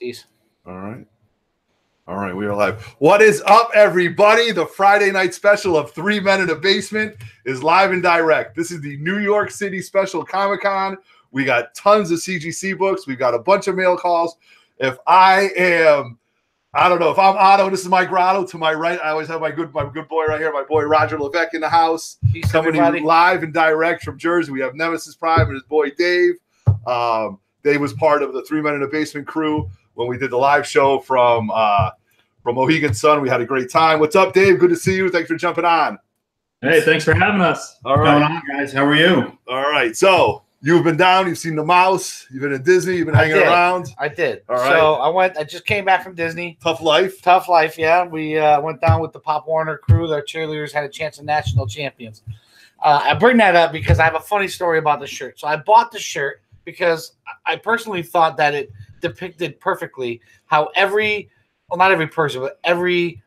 Steez. All right. All right, we are live. What is up, everybody? The Friday night special of 3 Men in a Basement is live and direct. This is the New York City Special Comic-Con. We got tons of CGC books. We've got a bunch of mail calls. If I don't know, if I'm Otto, this is Mike Grotto. To my right, I always have my good boy right here, my boy Roger Levesque in the house. Peace, coming in live and direct from Jersey. We have Nemesis Prime and his boy Dave. Dave was part of the 3 Men in a Basement crew when we did the live show from Mohegan Sun. We had a great time. What's up, Dave? Good to see you. Thanks for jumping on. Hey, thanks for having us. All right. What's going on, guys? How are you? All right. So you've been down. You've seen the mouse. You've been in Disney. You've been hanging around. I did. All right. So I just came back from Disney. Tough life. Tough life, yeah. We went down with the Pop Warner crew. Their cheerleaders had a chance of national champions. I bring that up because I have a funny story about the shirt. So I bought the shirt because I personally thought that it depicted perfectly how not every person, but every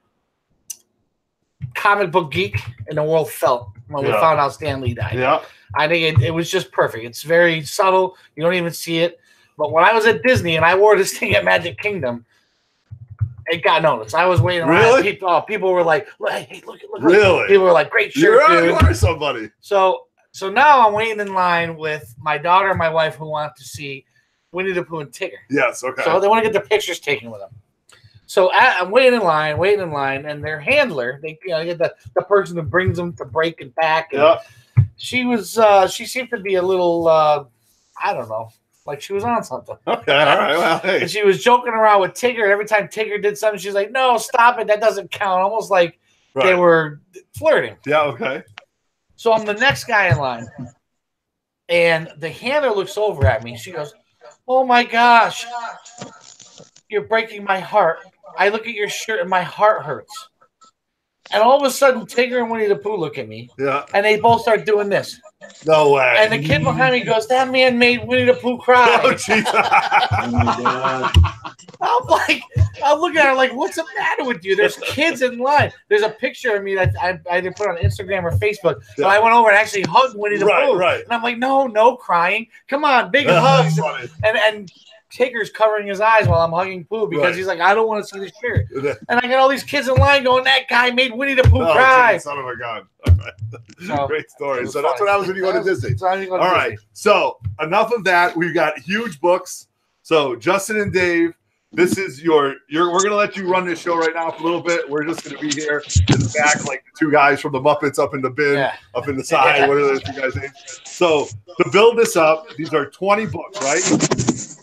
comic book geek in the world felt when we found out Stan Lee died. Yeah. I think it was just perfect. It's very subtle. You don't even see it. But when I was at Disney and I wore this thing at Magic Kingdom, it got noticed. I was waiting around. Really? People were like, hey, look. Really? People were like, great shirt, dude. You are somebody. So now I'm waiting in line with my daughter and my wife who want to see Winnie the Pooh and Tigger. Yes, okay. So they want to get their pictures taken with them. So I'm waiting in line, and their handler, they get the person who brings them to break and back. And she seemed to be a little, I don't know, like she was on something. Okay, all right, well, hey. And she was joking around with Tigger. Every time Tigger did something, she's like, no, stop it, that doesn't count. Almost like they were flirting. Yeah, okay. So I'm the next guy in line, and the handler looks over at me. She goes, oh my gosh, you're breaking my heart. I look at your shirt and my heart hurts. And all of a sudden, Tigger and Winnie the Pooh look at me. Yeah. And they both start doing this. No way. And the kid behind me goes, that man made Winnie the Pooh cry. Oh, jeez. Oh, my God. I'm looking at her like, what's the matter with you? There's kids in line. There's a picture of me that I either put on Instagram or Facebook. So I went over and actually hugged Winnie the Pooh. Right. And I'm like, no crying. Come on, big hugs. And Tigger's covering his eyes while I'm hugging Pooh because he's like, I don't want to see this shirt. And I got all these kids in line going, that guy made Winnie the Pooh cry. Son of a gun. So, great story. So that's what happens when you go to Disney. All right. So enough of that. We've got huge books. So Justin and Dave, this is we're going to let you run this show right now for a little bit. We're just going to be here in the back like the two guys from the Muppets up in the bin, up in the side, whatever those two guys name. So to build this up, these are 20 books, right?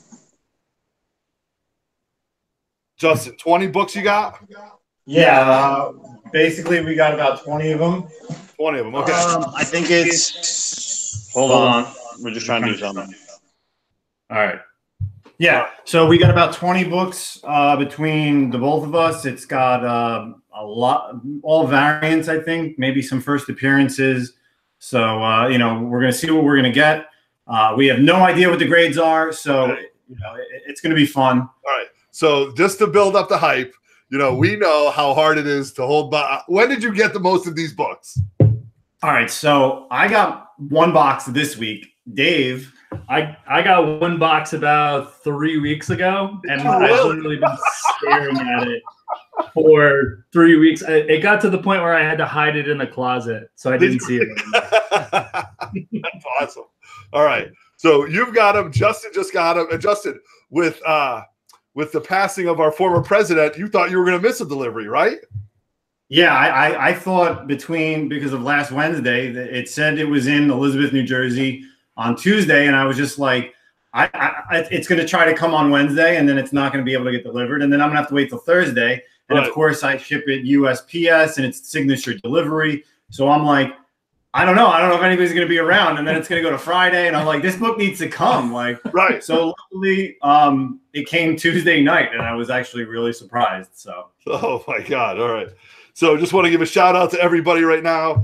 Justin, 20 books you got? Yeah, basically we got about 20 of them. 20 of them, okay. I think it's... Hold on. We're just trying to do something. All right. Yeah, so we got about 20 books between the both of us. It's got a lot, all variants, I think, maybe some first appearances. So, we're going to see what we're going to get. We have no idea what the grades are, so, it's going to be fun. All right. So just to build up the hype, we know how hard it is to hold back. When did you get the most of these books? All right. So I got one box this week. Dave, I got one box about 3 weeks ago, and I've literally been staring at it for 3 weeks. It got to the point where I had to hide it in the closet, so I didn't see it anymore. That's awesome. All right. So you've got them. Justin just got them. And Justin, with the passing of our former president, you thought you were going to miss a delivery, right? Yeah, I thought because of last Wednesday, it said it was in Elizabeth, New Jersey on Tuesday, and I was just like, it's going to try to come on Wednesday, and then it's not going to be able to get delivered, and then I'm going to have to wait till Thursday. And of course, I ship it USPS, and it's signature delivery. So I'm like, I don't know if anybody's going to be around, and then it's going to go to Friday, and I'm like, this book needs to come. So luckily, it came Tuesday night, and I was actually really surprised. So, oh my God! All right, so just want to give a shout out to everybody right now.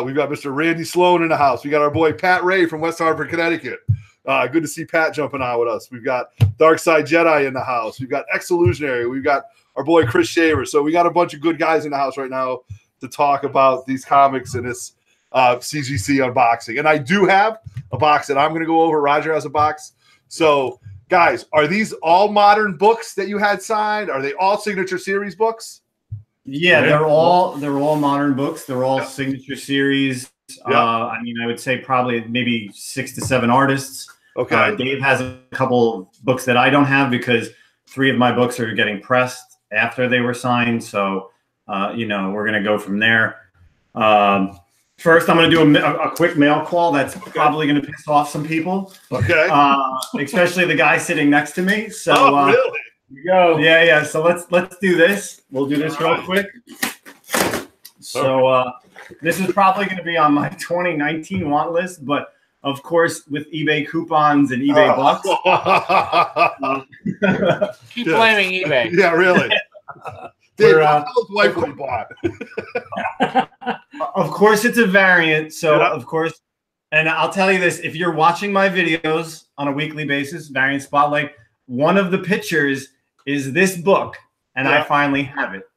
We've got Mr. Randy Sloan in the house. We got our boy Pat Ray from West Hartford, Connecticut. Good to see Pat jumping on with us. We've got Dark Side Jedi in the house. We've got Ex-Illusionary. We've got our boy Chris Shaver. So we got a bunch of good guys in the house right now to talk about these comics and this CGC unboxing. And I do have a box that I'm going to go over. Roger has a box. So guys, are these all modern books that you had signed? Are they all signature series books? Yeah, they're all modern books. They're all signature series. Yeah. I mean, I would say probably maybe 6 to 7 artists. Okay. Dave has a couple of books that I don't have because 3 of my books are getting pressed after they were signed. So, you know, we're going to go from there. First, I'm going to do a quick mail call. That's probably going to piss off some people. Okay. Especially the guy sitting next to me. So, really? Here we go. Yeah. So let's do this. We'll do this real quick. So this is probably going to be on my 2019 want list, but of course with eBay coupons and eBay bucks. Keep blaming eBay. Yeah, really. Dave, wife we bought. Of course, it's a variant. So of course, and I'll tell you this: if you're watching my videos on a weekly basis, Variant Spotlight, one of the pictures is this book, and I finally have it.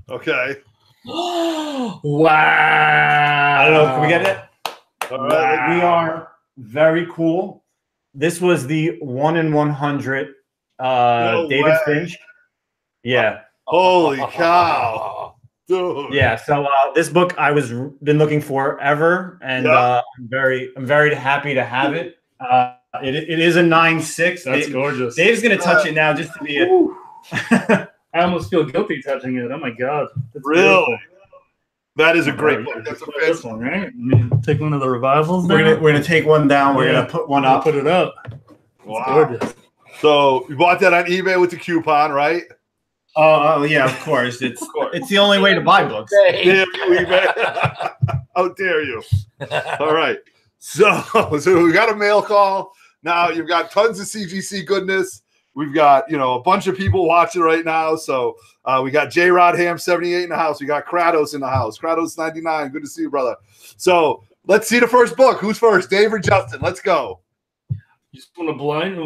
Okay. Wow. I don't know. Can we get it? Wow. We are very cool. This was the 1 in 100 David Finch. Yeah. Holy cow. Dude. Yeah. So this book I was been looking for ever, and I'm very happy to have it. It is a 9.6. That's gorgeous. Dave's gonna touch it now just to be I almost feel guilty touching it. Oh my god. That's really? Beautiful. That is a great book. That's this one, right? I mean, take one of the revivals. We're gonna take one down. We're gonna put one up. Put it up. Wow. Gorgeous. So you bought that on eBay with the coupon, right? Oh yeah, of course. It's the only way to buy books. Damn you, eBay. How dare you? All right. So we got a mail call. Now you've got tons of CGC goodness. We've got, you know, a bunch of people watching right now. So we got J Rod Ham 78 in the house. We got Kratos in the house. Kratos 99. Good to see you, brother. So let's see the first book. Who's first, Dave or Justin? Let's go. You just want to blind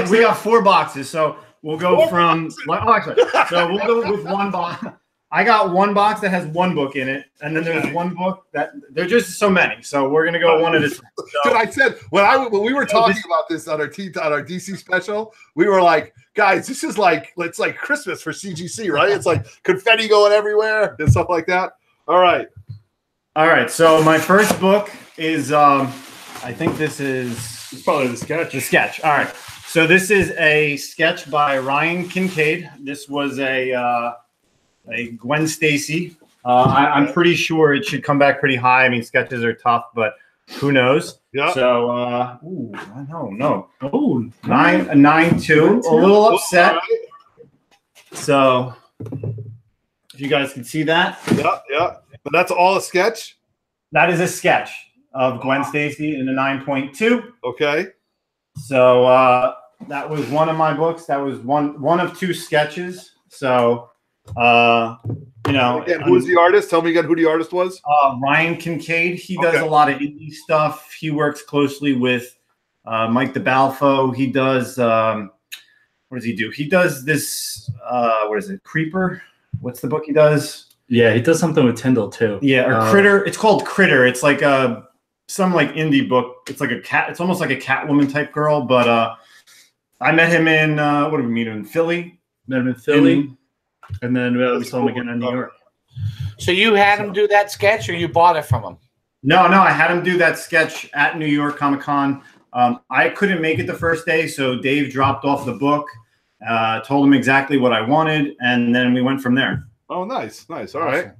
we got 4 boxes. So we'll go from so we'll go with 1 box. I got 1 box that has 1 book in it, and then there's 1 book that there's just so many. So we're gonna go one at a time. So, dude, I said when we were talking about this on our DC special, we were like, guys, this is like it's like Christmas for CGC, right? It's like confetti going everywhere and stuff like that. All right. So my first book is I think this is it's probably the sketch. The sketch. All right. So this is a sketch by Ryan Kincaid. This was a Gwen Stacy. I'm pretty sure it should come back pretty high. I mean, sketches are tough, but who knows? Yeah. So, no. Oh, 9.2. A little upset. So, if you guys can see that. Yeah. But that's all a sketch? That is a sketch of Gwen Stacy in a 9.2. Okay. So, that was one of my books. That was one of 2 sketches. So, you know, again, who's the artist? Tell me again who the artist was. Ryan Kincaid. He does a lot of indie stuff. He works closely with Mike DeBalfo. He does what does he do? He does this what is it? Creeper? What's the book he does? Yeah, he does something with Tyndall too. Yeah, or Critter. It's called Critter. It's like some like indie book. It's like a cat. It's almost like a Catwoman type girl. But I met him in what did we meet him in Philly? Met him in Philly. And then we saw him again in New York. So you had him do that sketch, or you bought it from him? No, I had him do that sketch at New York Comic Con. I couldn't make it the first day, so Dave dropped off the book, told him exactly what I wanted, and then we went from there. Oh, nice. All right,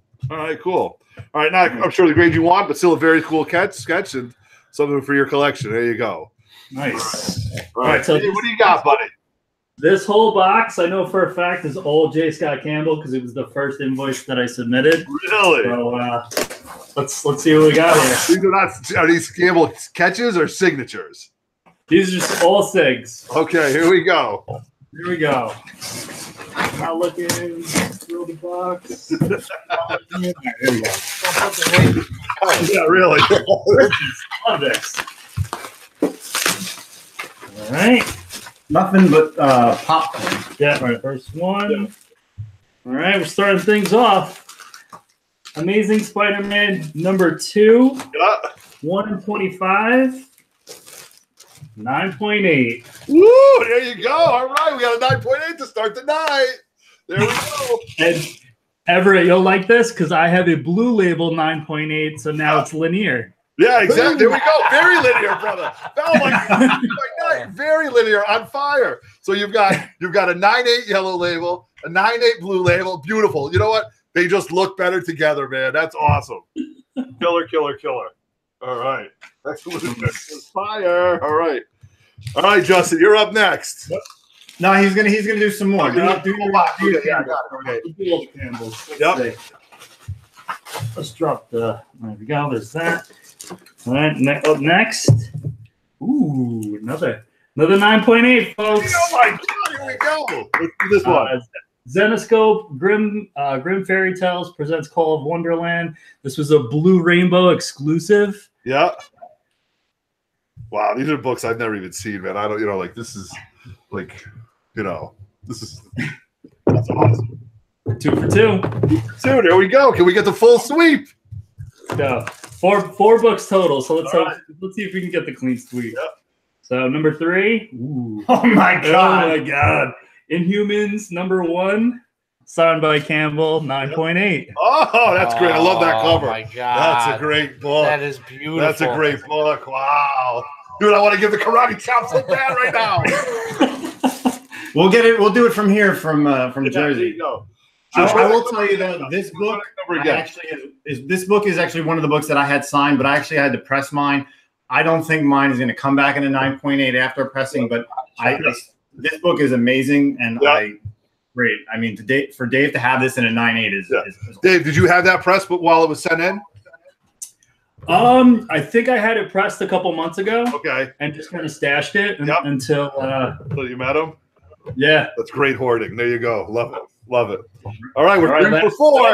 cool. All right, now I'm sure the grade you want, but still a very cool sketch and something for your collection. There you go. Nice. All right, so what do you got, buddy? This whole box, I know for a fact, is old J. Scott Campbell because it was the first invoice that I submitted. Really? So let's see what we got here. Are these Campbell sketches or signatures? These are just all SIGs. Okay, here we go. Not looking through the box. There we go. Yeah, really. Love this. All right. Nothing but popcorn. Yeah, all right, first one. Yeah. All right, we're starting things off. Amazing Spider-Man #2. Yeah. 1 in 25. 9.8. Woo! There you go. All right, we got a 9.8 to start the night. There we go. And Everett, you'll like this because I have a blue label 9.8, so now it's linear. Yeah, exactly. There we go. Very linear, brother. Oh my God. Very linear, on fire. So you've got a 9.8 yellow label, a 9.8 blue label. Beautiful. You know what? They just look better together, man. That's awesome. Killer, killer, killer. All right. Excellent. Fire. All right. All right, Justin, you're up next. No, he's gonna do some more. Okay. Yep. Let's drop the. There we go. There's that. All right. Up next. Ooh, another 9.8, folks. Oh my God! Here we go. Let's do this one. Zenoscope Grim Fairy Tales presents Call of Wonderland. This was a Blue Rainbow exclusive. Yeah. Wow, these are books I've never even seen, man. I don't, like this is like, this is that's awesome. 2 for 2. 2 for 2. There we go. Can we get the full sweep? No. Four books total. So let's see if we can get the clean sweep. Yep. So number 3. Ooh. Oh my God. Oh my God. Inhumans number 1, signed by Campbell, 9.8. Oh, that's great. I love that cover. Oh my God. That's a great book. That is beautiful. That's a great book. Wow. Dude, I want to give the karate chop so bad right now. We'll get it. We'll do it from here, from Jersey. There you go. I will tell you though, this book this book is actually one of the books that I had signed, but I actually had to press mine. I don't think mine is going to come back in a 9.8 after pressing, but this book is amazing, and great. I mean, for Dave to have this in a 9.8 is Dave, did you have that pressed while it was sent in? I think I had it pressed a couple months ago. Okay. And just kind of stashed it until you met him? Yeah. That's great hoarding. There you go. Love it. Love it. All right, we're 3 for 4.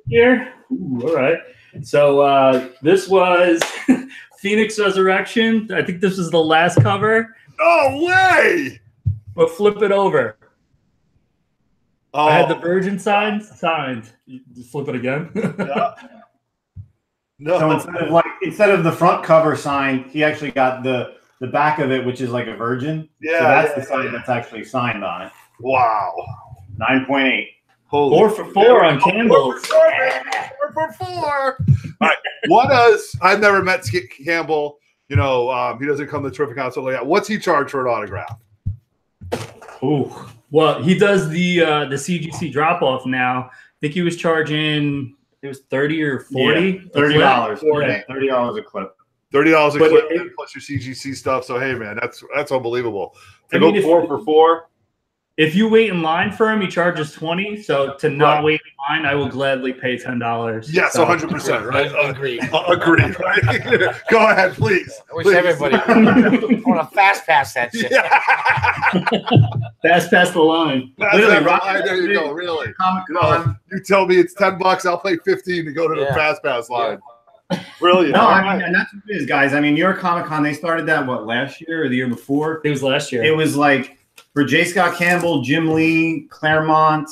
Here. Ooh, all right. So this was Phoenix Resurrection. I think this was the last cover. No way! But flip it over. Oh. I had the Virgin signed. You just flip it again. Yeah. No. So instead of the front cover signed, he actually got the back of it, which is like a Virgin. Yeah. So that's the side that's actually signed on it. Wow. 9.8. 4 for 4 on Campbell. 4 for 4. All right. What does I've never met Campbell? He doesn't come to the Terrific Council like that. What's he charge for an autograph? Ooh. Well, he does the CGC drop off now. I think he was charging. It was 30 or 40. Yeah, $30. $30 a clip. $30 a clip plus your CGC stuff. So hey, man, that's unbelievable. To go 4 for 4. If you wait in line for him, he charges $20. So to not wait in line, I will gladly pay $10. Yes, 100%. Right? Agreed. Agreed. Right? Go ahead, please. I wish everybody. I want to fast pass that shit. Yeah. Fast pass the line. Literally, right there you go. Really. Comic-Con. You tell me it's $10. I'll pay $15 to go to the fast pass line. Brilliant. No, I mean, and that's what it is, guys. I mean, New York Comic Con, they started that last year or the year before? It was last year. It was like for J. Scott Campbell, Jim Lee, Claremont,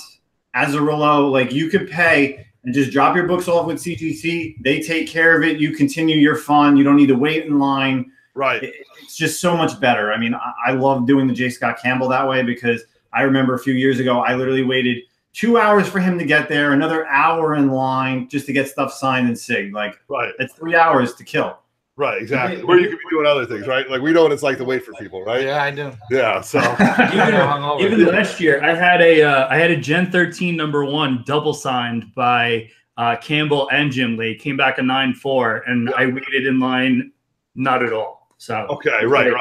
Azzarello, like you could pay and just drop your books off with CGC. They take care of it. You continue your fun. You don't need to wait in line. Right. It's just so much better. I mean, I love doing the J. Scott Campbell that way because I remember a few years ago, I literally waited 2 hours for him to get there, another hour in line just to get stuff signed and signed. Like, it's 3 hours to kill. Right, exactly. Where you could be doing other things, right? Like we know what it's like to wait for people, right? Yeah, I do. Yeah. So even last year, I had a Gen 13 #1 double signed by Campbell and Jim Lee. Came back a 9.4, and I waited in line not at all. So okay, right.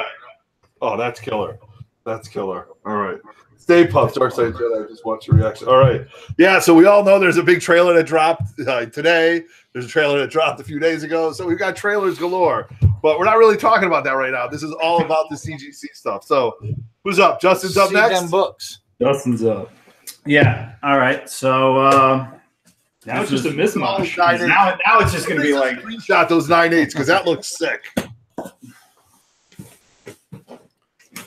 Oh, that's killer. That's killer. All right. Stay puffed, Dark Side Jedi. I just watched your reaction. All right. Yeah, so we all know there's a big trailer that dropped today. There's a trailer that dropped a few days ago. So we've got trailers galore. But we're not really talking about that right now. This is all about the CGC stuff. So who's up? Justin's up next? Them books. Justin's up. Yeah. All right. So now it's just a mismatch. Now it's just going to be like screenshot those 9.8s because that looks sick.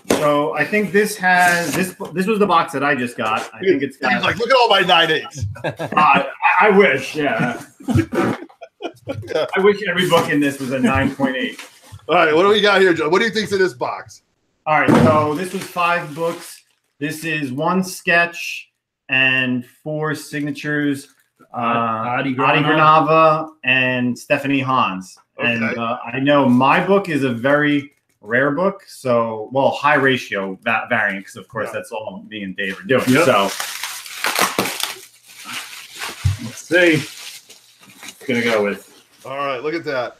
So I think this has this was the box that I just got. I think it's got, he's like, look at all my 9.8s. I wish, yeah. I wish every book in this was a 9.8. All right, what do we got here, Joe? What do you think's in this box? All right, so this was 5 books. This is 1 sketch and 4 signatures. Adi Granava and Stephanie Hans. Okay. And I know my book is a very rare book, so high ratio variant, because of course that's all me and Dave are doing. Yep. So let's see. I'm gonna go with. All right, look at that.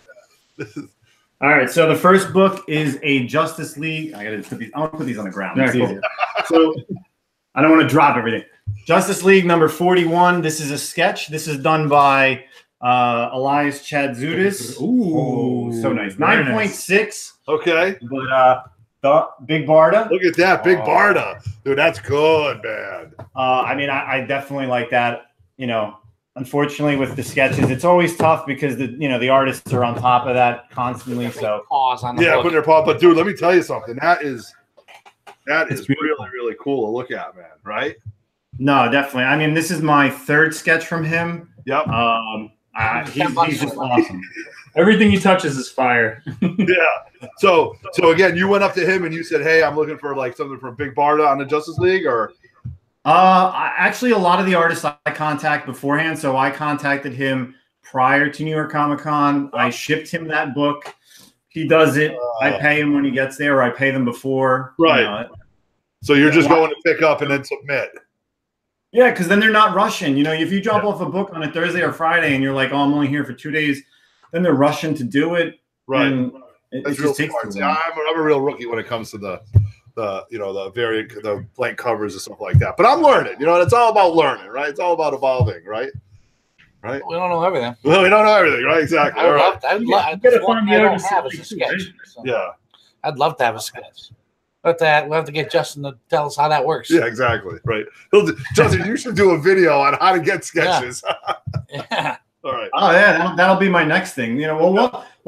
All right, so the first book is a Justice League. I want to put these on the ground. It's easier. So I don't want to drop everything. Justice League number 41. This is a sketch. This is done by Elias Chadzudis. Ooh, so nice. 9.6. Okay. But the Big Barda. Look at that, Big Barda. Dude, that's good, man. I mean, I definitely like that. You know, unfortunately with the sketches, it's always tough because the artists are on top of that constantly. So pause on the book. putting their paw. But dude, let me tell you something. That is really, really cool to look at, man. Right? No, definitely. I mean, this is my 3rd sketch from him. Yep. He's just awesome. Everything he touches is fire. Yeah. So again, you went up to him and you said, "Hey, I'm looking for like something from Big Barda on the Justice League," or? Actually, a lot of the artists I contact beforehand. So I contacted him prior to New York Comic Con. I shipped him that book. He does it. I pay him when he gets there, or I pay them before. Right. So you're just going to pick up and then submit. Yeah, because then they're not rushing. You know, if you drop off a book on a Thursday or Friday and you're like, "Oh, I'm only here for 2 days," then they're rushing to do it. Right. And it just takes too long. I'm a real rookie when it comes to the blank covers and stuff like that. But I'm learning. You know, it's all about learning, right? It's all about evolving, right? Right. We don't know everything. Well, we don't know everything, right? Exactly. I'd love to have a sketch. So. Yeah. I'd love to have a sketch. We'll have to get Justin to tell us how that works. Yeah, exactly. Right. Justin, you should do a video on how to get sketches. Yeah. All right. Oh yeah, that'll be my next thing. You know, well,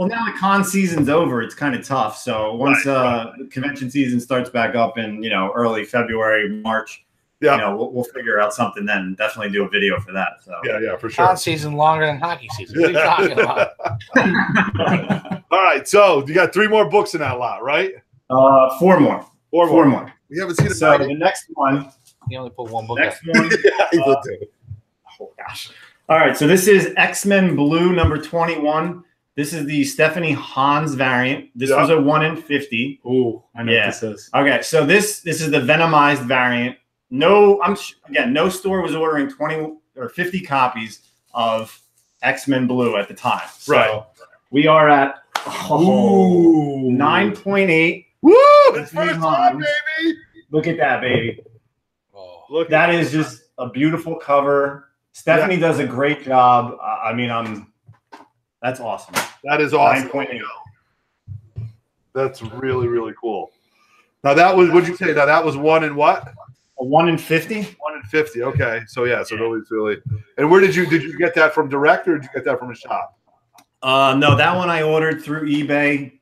now the con season's over. It's kind of tough. So once the convention season starts back up in early February, March, we'll figure out something then. Definitely do a video for that. So yeah, for sure. Con season longer than hockey season. What are you talking about? All right. So you got 3 more books in that lot, right? 4 more. Four more. We haven't seen it. So the next one. You only put 1 book. Next one. Oh gosh. All right. So this is X-Men Blue number 21. This is the Stephanie Hans variant. This was a 1 in 50. Ooh, I know what this is. Okay. So this is the Venomized variant. No store was ordering 20 or 50 copies of X-Men Blue at the time. So we are at 9.8. Woo! It's first time, baby. Look at that, baby. Oh, look, that is just a beautiful cover. Stephanie does a great job. I mean, that's awesome. That is awesome. 9.8. That's really, really cool. Now that was, what'd you say? Now that was 1 in what? A 1 in 50. 1 in 50. Okay. So nobody's really. And where did you get that from direct, or did you get that from a shop? No, that one I ordered through eBay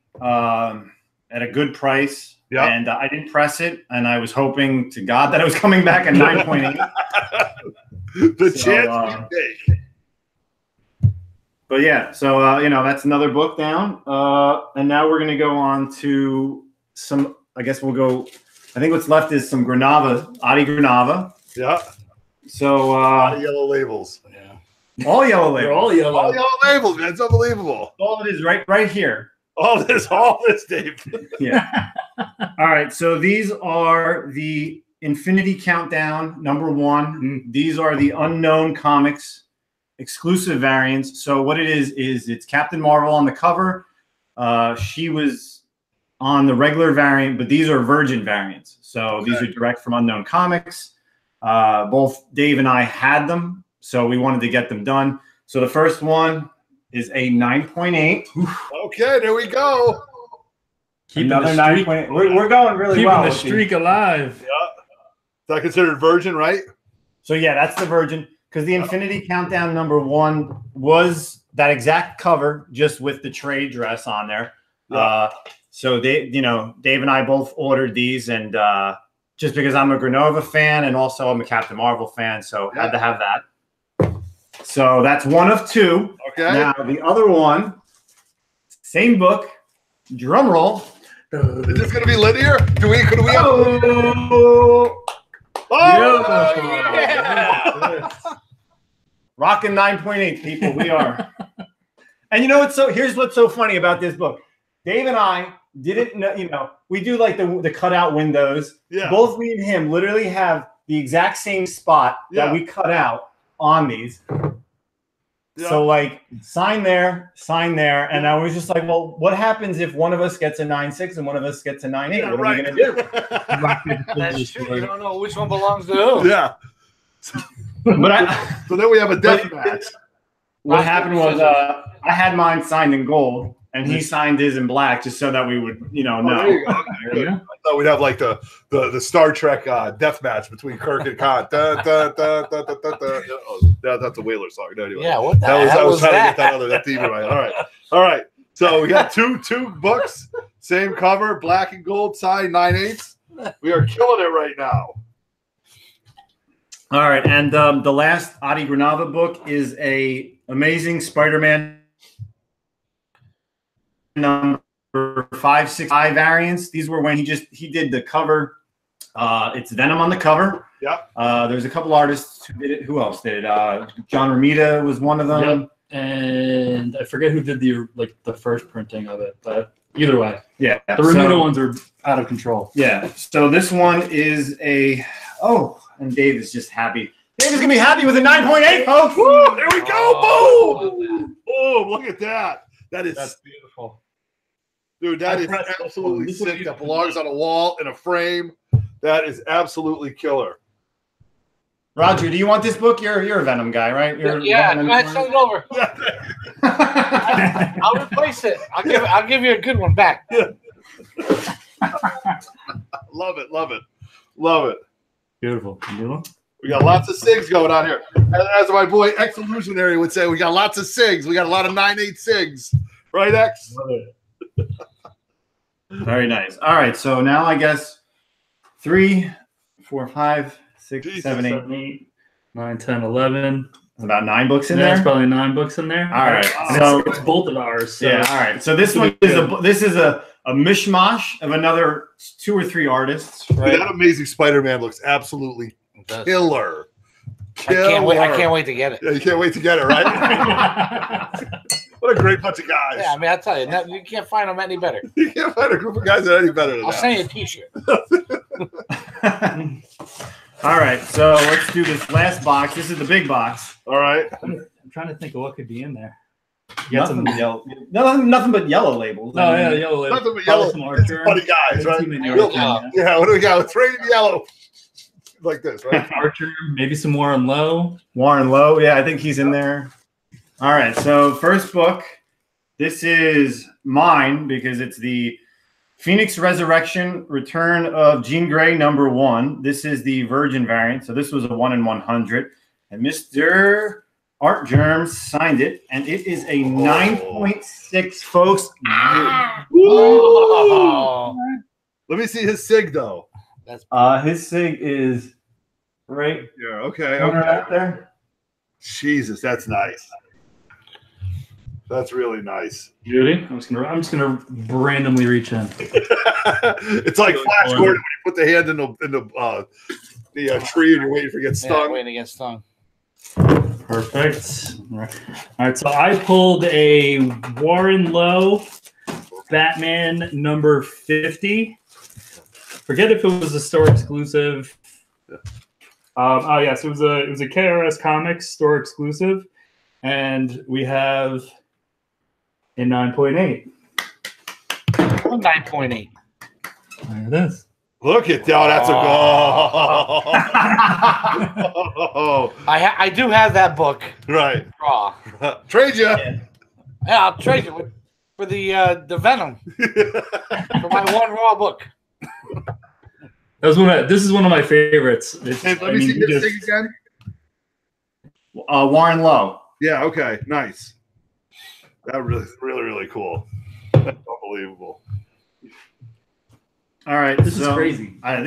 at a good price. Yeah. And I didn't press it, and I was hoping to God that it was coming back at 9.8. The chance you take. But yeah, so that's another book down. And now we're gonna go on to some. I guess we'll go. I think what's left is some Adi Granava. Yeah. So yellow labels. Yeah. All yellow labels. They're all yellow. All yellow labels, man. It's unbelievable. All it is right here. All this, Dave. Yeah. All right. So these are the Infinity Countdown number 1. These are the Unknown Comics exclusive variants. So what it is it's Captain Marvel on the cover. She was on the regular variant, but these are Virgin variants. So these are direct from Unknown Comics. Both Dave and I had them, so we wanted to get them done. So the first one is a 9.8. Okay, there we go. Another 9.8. We're going really well. Keeping the streak alive. Yeah. Is that considered Virgin, right? So yeah, that's the Virgin, because the Infinity Countdown number 1 was that exact cover, just with the trade dress on there. Yeah. So Dave and I both ordered these, and just because I'm a Granova fan and also I'm a Captain Marvel fan, so had to have that. So that's 1 of 2. Okay. Now the other one, same book, Drum roll. Is this gonna be linear? Could we have yeah. Rocking 9.8, people. We are. And you know what's here's what's so funny about this book. Dave and I didn't know, we do like the cutout windows. Yeah. Both me and him literally have the exact same spot that we cut out on these. Yeah. So like sign there, and I was just like, well, what happens if one of us gets a 9.6 and one of us gets a 9.8? Yeah, what are we gonna do? That's true. You don't know which one belongs to who. Yeah. But so then we have a death match. What happened was I had mine signed in gold, and he signed his in black, just so that we would, know. There you go. Okay, I thought we'd have like the Star Trek death match between Kirk and Khan. That's a Whaler song. No, anyway. Yeah, what the hell I was was trying that? to get that theme right. All right. So we got two books, same cover, black and gold, signed 9/8. We are killing it right now. All right, and the last Adi Granava book is a Amazing Spider-Man number 565 variants. These were when he did the cover. It's Venom on the cover. Yep. There's a couple artists who did it. Who else did it? John Romita was one of them. Yep. And I forget who did the first printing of it, but either way, yeah. The Romita ones are out of control. Yeah. So this one is and Dave is just happy. Dave is gonna be happy with a 9.8, folks. Woo, there we go. Boom. Boom. Look at that. That's beautiful. Dude, that is absolutely sick. That belongs on a wall in a frame. That is absolutely killer. Roger, do you want this book? You're a Venom guy, right? Go ahead, send it over. I'll replace it. I'll give you a good one back. Yeah. Love it. Beautiful. We got lots of SIGs going on here. As my boy X Illusionary would say, we got lots of SIGs. We got a lot of 9/8 SIGs. Right, X? Very nice. All right, so now I guess 3, 4, 5, 6, 7, 8, 9, 10, 11. There's about 9 books in there. there. There's probably 9 books in there. All right. So it's both of ours. So. Yeah. All right. So this one is a mishmash of another 2 or 3 artists. Right. That Amazing Spider-Man looks absolutely killer. I can't wait to get it. Yeah, you can't wait to get it, right? What a great bunch of guys. Yeah, I mean, I'll tell you, you can't find them any better. You can't find a group of guys that are any better than I'll that. send you a t-shirt. All right, so let's do this last box. This is the big box. All right. I'm trying to think of what could be in there. Nothing but yellow. Nothing but yellow labels. Oh, yeah, yellow labels. Nothing but yellow. Funny guys, right? Yeah, what do we got? It's rated yellow. Like this, right? Archer, maybe some Warren Lowe. Warren Lowe, yeah, I think he's in there. All right, so first book. This is mine because it's the Phoenix Resurrection Return of Jean Grey #1. This is the Virgin variant, so this was a 1 in 100. And Mr. Art Germs signed it, and it is a 9.6, folks. Oh. Let me see his SIG, though. His SIG is right here. Okay. Right there. Jesus, that's nice. That's really nice. Beauty. I'm just gonna randomly reach in. It's like Flash Gordon when you put the hand in the tree and you're waiting for it to get stung. Yeah, waiting to get stung. Perfect. All right. So I pulled a Warren Lowe Batman number 50. Forget if it was a store exclusive. Yes, it was a KRS Comics store exclusive, and we have a 9.8. 9.8. There it is. Look at that! That's a goal. I do have that book. Right. Raw. Trade you. Yeah, I'll trade you for the Venom for my one Raw book. This is one of my favorites. Hey, let me see this thing again. Warren Lowe. Yeah. Okay. Nice. That really cool. That's unbelievable. All right, this is crazy. I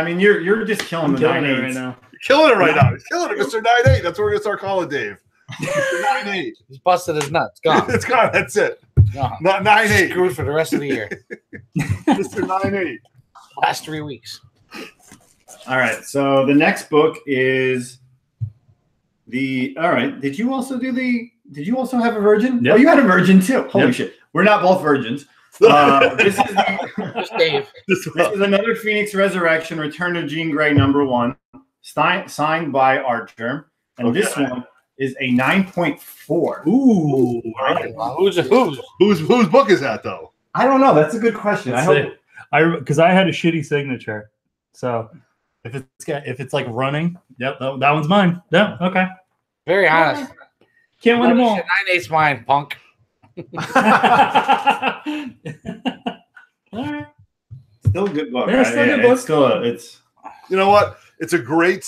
mean, you're just killing the 9.8 right now. You're killing it right now. He's killing it, Mr. 9.8. That's what we're gonna start calling Dave. Mr. 9.8. He's busted his nuts. Gone. It's gone. That's it. Not 9-8. Screwed for the rest of the year. Mr. 9-8. Last 3 weeks. All right. So the next book is all right. Did you also have a virgin? Yep. Oh, you had a virgin too. Holy shit. We're not both virgins. This is Just Dave. This is another Phoenix Resurrection, Return of Jean Grey #1, signed by Art Germ. And this one is a 9.4. Ooh. Whose book is that though? I don't know. That's a good question. Because I had a shitty signature. So if it's like running, yep, that one's mine. Yep, okay. Very honest. Can't win them all. 9/8's mine, punk. All right. Still a good book. Yeah, still a good book. It's you know what? It's a great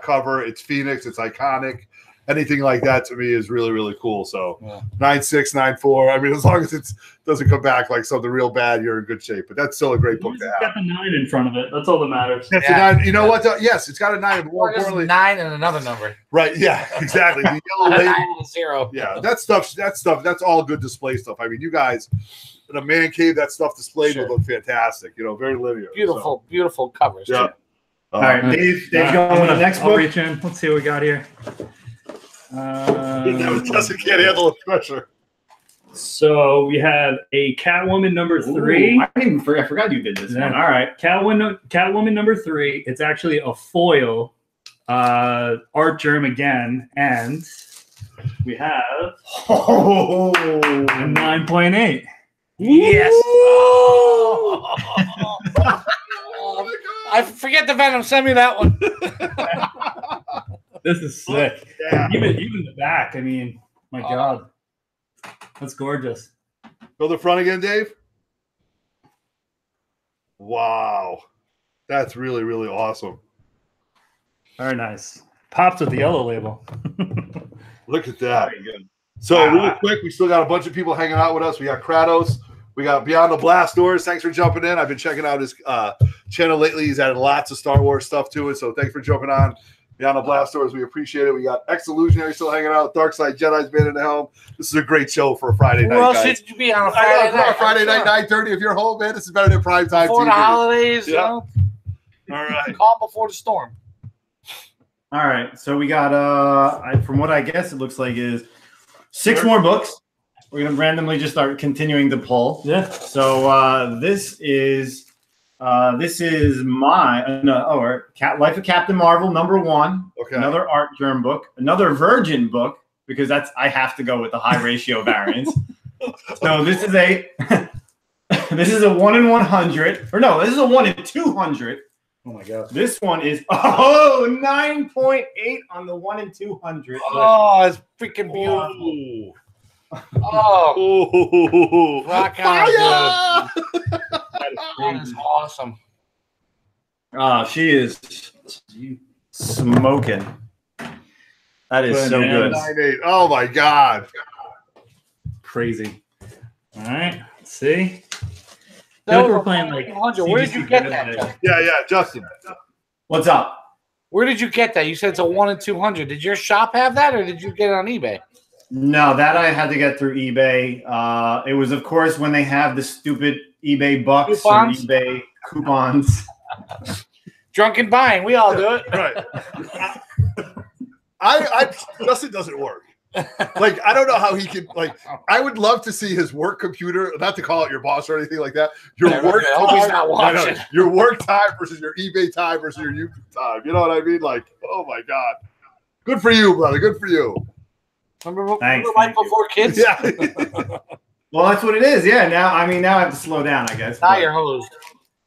cover. It's Phoenix. It's iconic. Anything like that to me is really, really cool. So 9.6, 9.4. I mean, as long as it doesn't come back like something real bad, you're in good shape. But that's still a great book to have. It's got the 9 in front of it. That's all that matters. That's a 9. You know what? Yes, it's got a 9. Or just 9 and another number. Right. Yeah. Exactly. The yellow label. 9 and a 0. Yeah. That stuff. That's all good display stuff. I mean, you guys in a man cave, that stuff displayed would look fantastic. You know, very linear. Beautiful covers. Yeah. All right, Dave going with the next book. Reach in. Let's see what we got here. Justin can't handle the pressure. So we have a Catwoman #3. I forgot you did this one. All right, Catwoman #3. It's actually a foil, Art Germ again, and we have a 9.8. Yes. I forget the Venom. Send me that one. This is sick. Yeah. Even the back. I mean, my God, that's gorgeous. Go the front again, Dave. Wow, that's really, really awesome. Very nice. Pops with the yellow label. Look at that. So really quick, we still got a bunch of people hanging out with us. We got Kratos. We got Beyond the Blast Doors. Thanks for jumping in. I've been checking out his channel lately. He's added lots of Star Wars stuff to it. So thanks for jumping on. Beyond the Blast Doors, we appreciate it. We got Ex-Illusionary still hanging out. Dark Side Jedi's been in the helm. This is a great show for a Friday night. Who else should you be on a Friday night? Friday night, 9:30. If you're home, man, this is better than prime time before TV. The holidays. Yeah. All right. Calm before the storm. All right, so we got from what I guess it looks like is 6 more books. We're gonna randomly just start continuing to pull. Yeah. So this is my Life of Captain Marvel #1. Okay. Another Art Germ book. Another Virgin book because I have to go with the high ratio variants. So this is a 1 in 100. Or no, this is a 1 in 200. Oh my God. This one is 9.8 on the 1 in 200. Oh, it's freaking beautiful. Oh, rock on, that is awesome. She is smoking. That is so good. 9.8. Oh my God. Crazy. All right. Let's see. So we're playing like where did you get that? Yeah, Justin. What's up? Where did you get that? You said it's a 1 in 200. Did your shop have that, or did you get it on eBay? No, that I had to get through eBay. It was, of course, when they have the stupid eBay bucks coupons? or eBay coupons. Drunken buying. We all do it. Right. Justin doesn't work. Like, I don't know how he can, like, I would love to see his work computer, not to call out your boss or anything like that. Your work time, your work time versus your eBay time versus your YouTube time. You know what I mean? Like, oh my God. Good for you, brother. Good for you. Remember right before kids? Yeah. Well, that's what it is. Yeah. Now I have to slow down, I guess. Now you're hosed.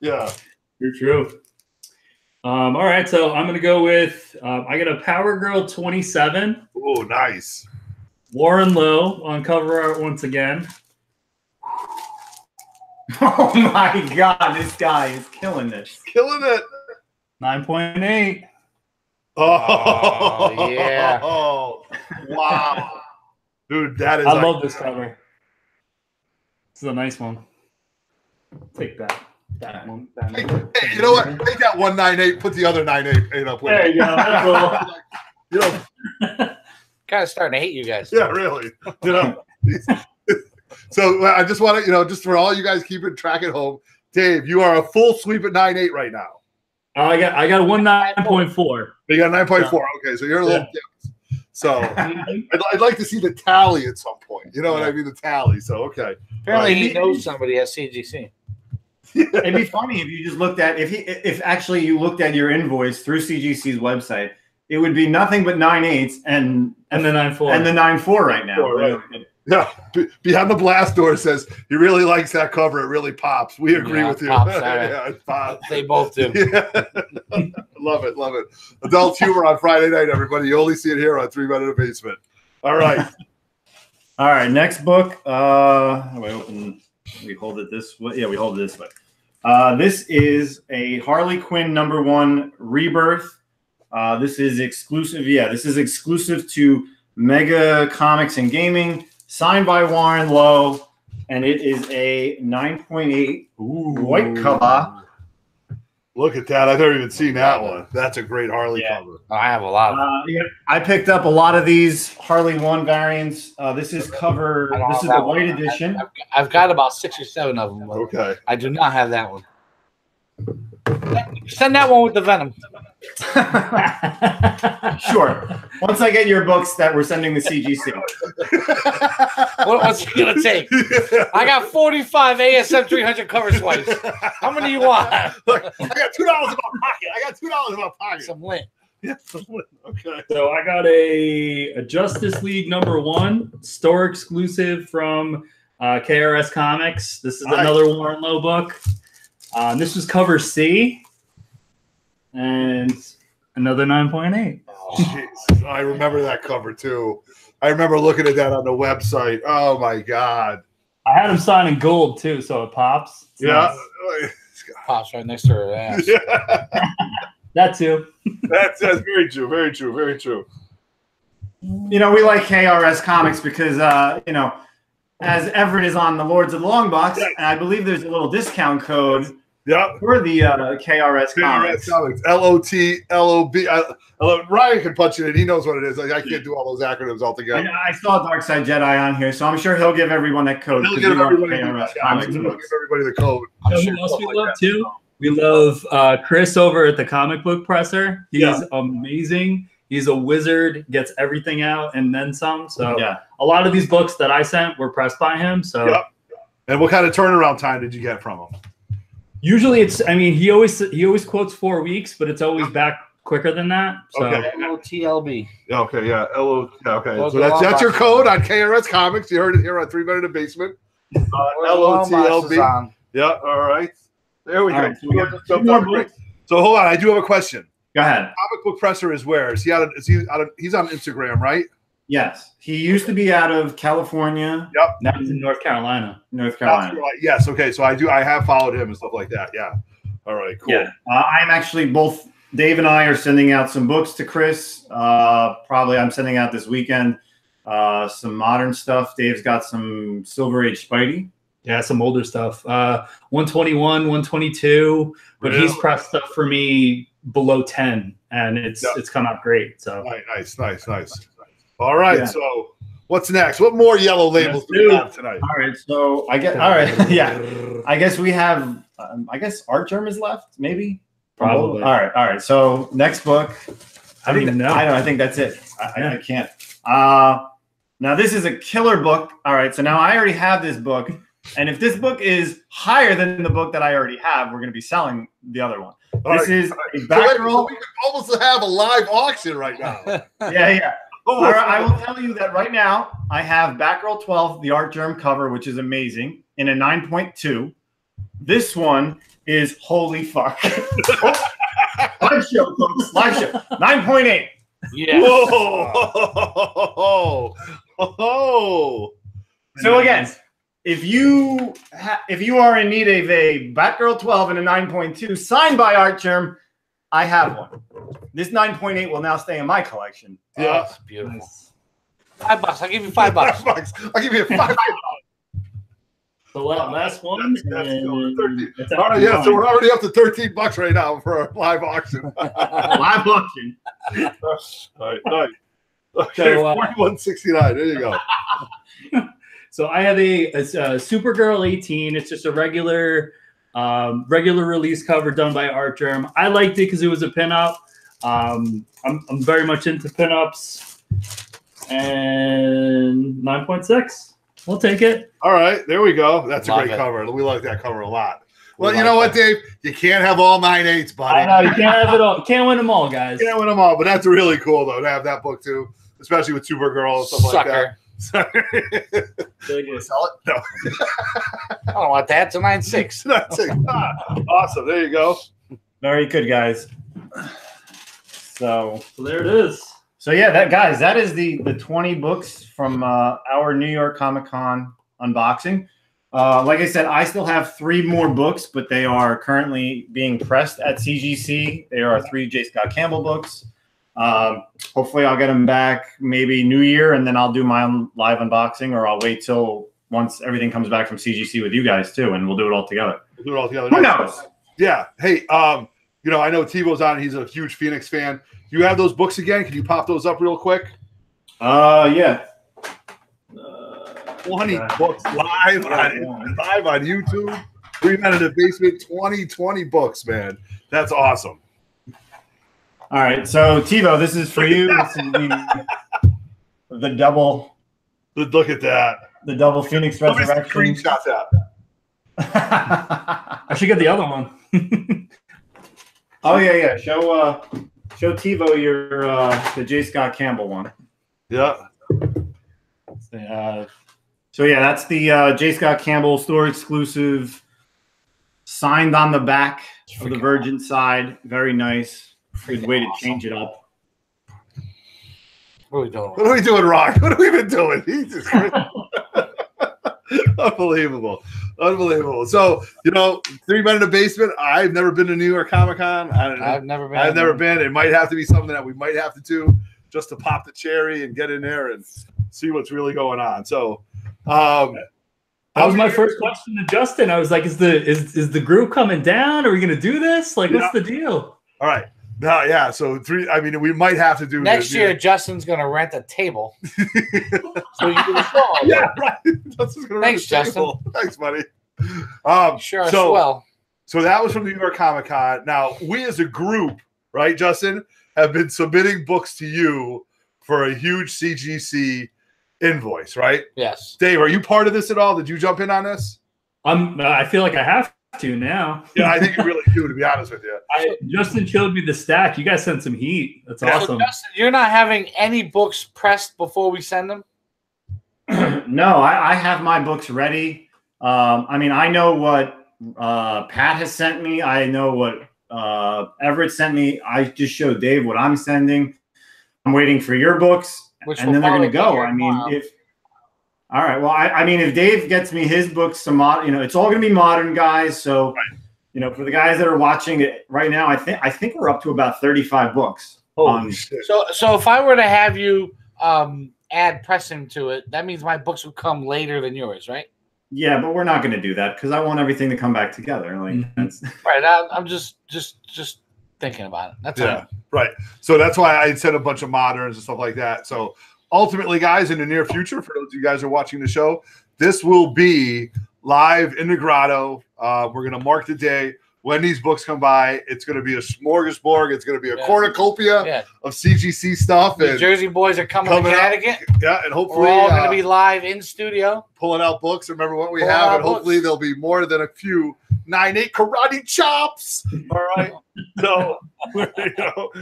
Yeah. You're true. All right. So I'm going to go with, I got a Power Girl 27. Oh, nice. Warren Lowe on cover art once again. Oh my God. This guy is killing this. Killing it. 9.8. Oh, yeah. Oh, wow. Dude, that is. I love this cover. This is a nice one. Take that. That one. Hey, you know what? Take that 198, put the other 9.8 up with there it. you go. That's You know, Kind of starting to hate you guys. yeah, really. You know, So I just want to, just for all you guys keeping track at home, Dave, you are a full sweep at 9.8 right now. I got a 9.4. You got 9.4. Okay, so you're a little dipped. So I'd like to see the tally at some point. You know what I mean? The tally. So okay. Apparently he knows somebody at CGC. It'd be funny if you just looked at if actually you looked at your invoice through CGC's website, it would be nothing but 9.8s and the 9.4 and the 9.4 right now. Right. Yeah, behind the blast door says he really likes that cover. It really pops. We agree with you. Yeah, it pops. They both do. Yeah. Love it. Adult humor on Friday night, everybody. You only see it here on 3 Men in a Basement. All right. All right. Next book. We hold it this way. Yeah, we hold it this way. This is a Harley Quinn #1 Rebirth. This is exclusive. Yeah, this is exclusive to Mega Comics and Gaming. Signed by Warren Lowe, and it is a 9.8 white cover. Look at that. I've never even seen that one. That's a great Harley cover. I have a lot of them. I picked up a lot of these Harley 1 variants. This is cover. This is the white edition. I've got about 6 or 7 of them. Okay. I do not have that one. Send that one with the Venom. Sure. Once I get your books that we're sending to CGC. What's it gonna take? I got 45 ASM 300 cover swipes. How many do you want? Look, I got $2 in my pocket. Some lint. Yeah, some lint. Okay. So I got a Justice League #1 store exclusive from KRS Comics. This is another Warren Lowe book. This was cover C. And another 9.8. Jesus, I remember that cover too. I remember looking at that on the website. Oh my God! I had him sign in gold too, so it pops. It's nice. Pops right next to her ass. Yeah. That too. That's very true. Very true. Very true. We like KRS Comics because as Everett is on the Lords of the Long Box, and I believe there's a little discount code. Yeah, for the KRS Comics. LOB. Ryan can punch it in. He knows what it is. I can't do all those acronyms all together. I saw Darkside Jedi on here, so I'm sure he'll give everyone that code. He'll give everybody the code. Who else we love too? We love Chris over at the Comic Book Presser. He's amazing. He's a wizard. Gets everything out and then some. So a lot of these books that I sent were pressed by him. So. And what kind of turnaround time did you get from him? Usually he always quotes 4 weeks, but it's always back quicker than that. So. Okay. LOTLB. Okay, yeah. Okay. So that's your code on KRS Comics. You heard it here on 3 Men in a Basement. LOTLB. Yeah, all right. There we go. So hold on, I do have a question. Go ahead. Comic Book Presser is where? He's on Instagram, right? Yes, he used to be out of California. Yep. Now he's in North Carolina. Yes. Okay. So I have followed him and stuff like that. Yeah. All right. Cool. Yeah. I'm actually both. Dave and I are sending out some books to Chris. Probably I'm sending out this weekend some modern stuff. Dave's got some Silver Age Spidey. Yeah, some older stuff. 121, 122. But he's pressed stuff for me below 10, and it's come out great. So nice. All right, so what's next? What more yellow labels do we have tonight? All right, so I guess we have. I guess Art Germ is left, maybe. Probably. All right. So next book. I don't even know. I think that's it. I can't. Now this is a killer book. All right, so now I already have this book, and if this book is higher than the book that I already have, we're going to be selling the other one. This is a Batgirl. So we can almost have a live auction right now. Yeah. I will tell you that right now I have Batgirl 12, the Art Germ cover, which is amazing, in a 9.2. This one is holy fuck. Live show, folks. Live show. 9.8. Yeah. Whoa. So again, if you are in need of a Batgirl 12 and a 9.2 signed by Art Germ, I have one. This 9.8 will now stay in my collection. Yeah, it's beautiful. Nice. $5. I'll give you $5. I'll give you $5. The last one. All right, so we're already up to $13 right now for our live auction. Live auction. All right. Okay, so, 41.69. There you go. So I have a Supergirl 18. It's just a regular release cover done by Art Germ. I liked it because it was a pinup. I'm very much into pinups. And 9.6. We'll take it. All right, there we go. That's a great cover. We like that cover a lot. Well, you know what, Dave? You can't have all 9/8, buddy. I know, you can't have it all. You can't win them all, guys. You can't win them all, but that's really cool, though, to have that book, too, especially with Supergirl and stuff like that. Sorry. You sell it? No. I don't want that. It's a 9.6. 9.6. Awesome. There you go. Very good, guys. So there it is. So yeah, that is the 20 books from our New York Comic-Con unboxing. Like I said, I still have 3 more books, but they are currently being pressed at CGC. There are 3 J. Scott Campbell books. Hopefully I'll get them back maybe New Year, and then I'll do my own live unboxing, or I'll wait till once everything comes back from CGC with you guys too, and we'll do it all together. We'll do it all together. Who knows? Yeah. Hey, you know, I know TiVo's on. He's a huge Phoenix fan. Do you have those books again? Can you pop those up real quick? Yeah. 20 books live on YouTube. 3 Men in the Basement, 20 books, man. That's awesome. All right, so TiVo, this is for you. This is the double. Look at that. The double Phoenix Resurrection. Screenshots out. I should get the other one. Oh yeah. Show TiVo your the J. Scott Campbell one. Yeah. So yeah, that's the J. Scott Campbell store exclusive, signed on the back of the Virgin side. Very nice. Good way to change it up. What are we doing? What are we doing wrong? What have we been doing? Jesus Christ. Unbelievable. So, you know, 3 Men in the Basement. I've never been to New York Comic-Con. I've never been. It might have to be something that we might have to do just to pop the cherry and get in there and see what's really going on. So, that was my first question to Justin. I was like, is the group coming down? Are we going to do this? Like, what's the deal? All right. No, yeah. So we might have to do next year. Justin's going to rent a table, so you can do the show. Yeah, right. Thanks, Justin. Thanks, buddy. Sure. So that was from the New York Comic-Con. Now we, as a group, right, Justin, have been submitting books to you for a huge CGC invoice, right? Yes. Dave, are you part of this at all? Did you jump in on this? I feel like I have to now. Yeah, I think you really do, to be honest with you. Justin showed me the stack. You guys sent some heat. That's awesome. So Justin, you're not having any books pressed before we send them? No, I have my books ready. I mean, I know what Pat has sent me. I know what Everett sent me. I just showed Dave what I'm sending. I'm waiting for your books, and then they're going to go. I mean, all right. Well, I mean, if Dave gets me his books, it's all going to be modern, guys. So, for the guys that are watching it right now, I think we're up to about 35 books. Holy shit. So if I were to have you add pressing to it, that means my books would come later than yours, right? Yeah, but we're not going to do that because I want everything to come back together. Like that's right. I'm just thinking about it. That's all. Right. So that's why I sent a bunch of moderns and stuff like that. So ultimately, guys, in the near future, for those of you guys who are watching the show, this will be live in the grotto. We're going to mark the day when these books come by. It's going to be a smorgasbord. It's going to be a cornucopia of CGC stuff. The Jersey boys are coming to Connecticut. And hopefully we're all going to be live in studio. Pulling out books. Remember what we have, and hopefully there'll be more than a few 9/8 karate chops. All right. So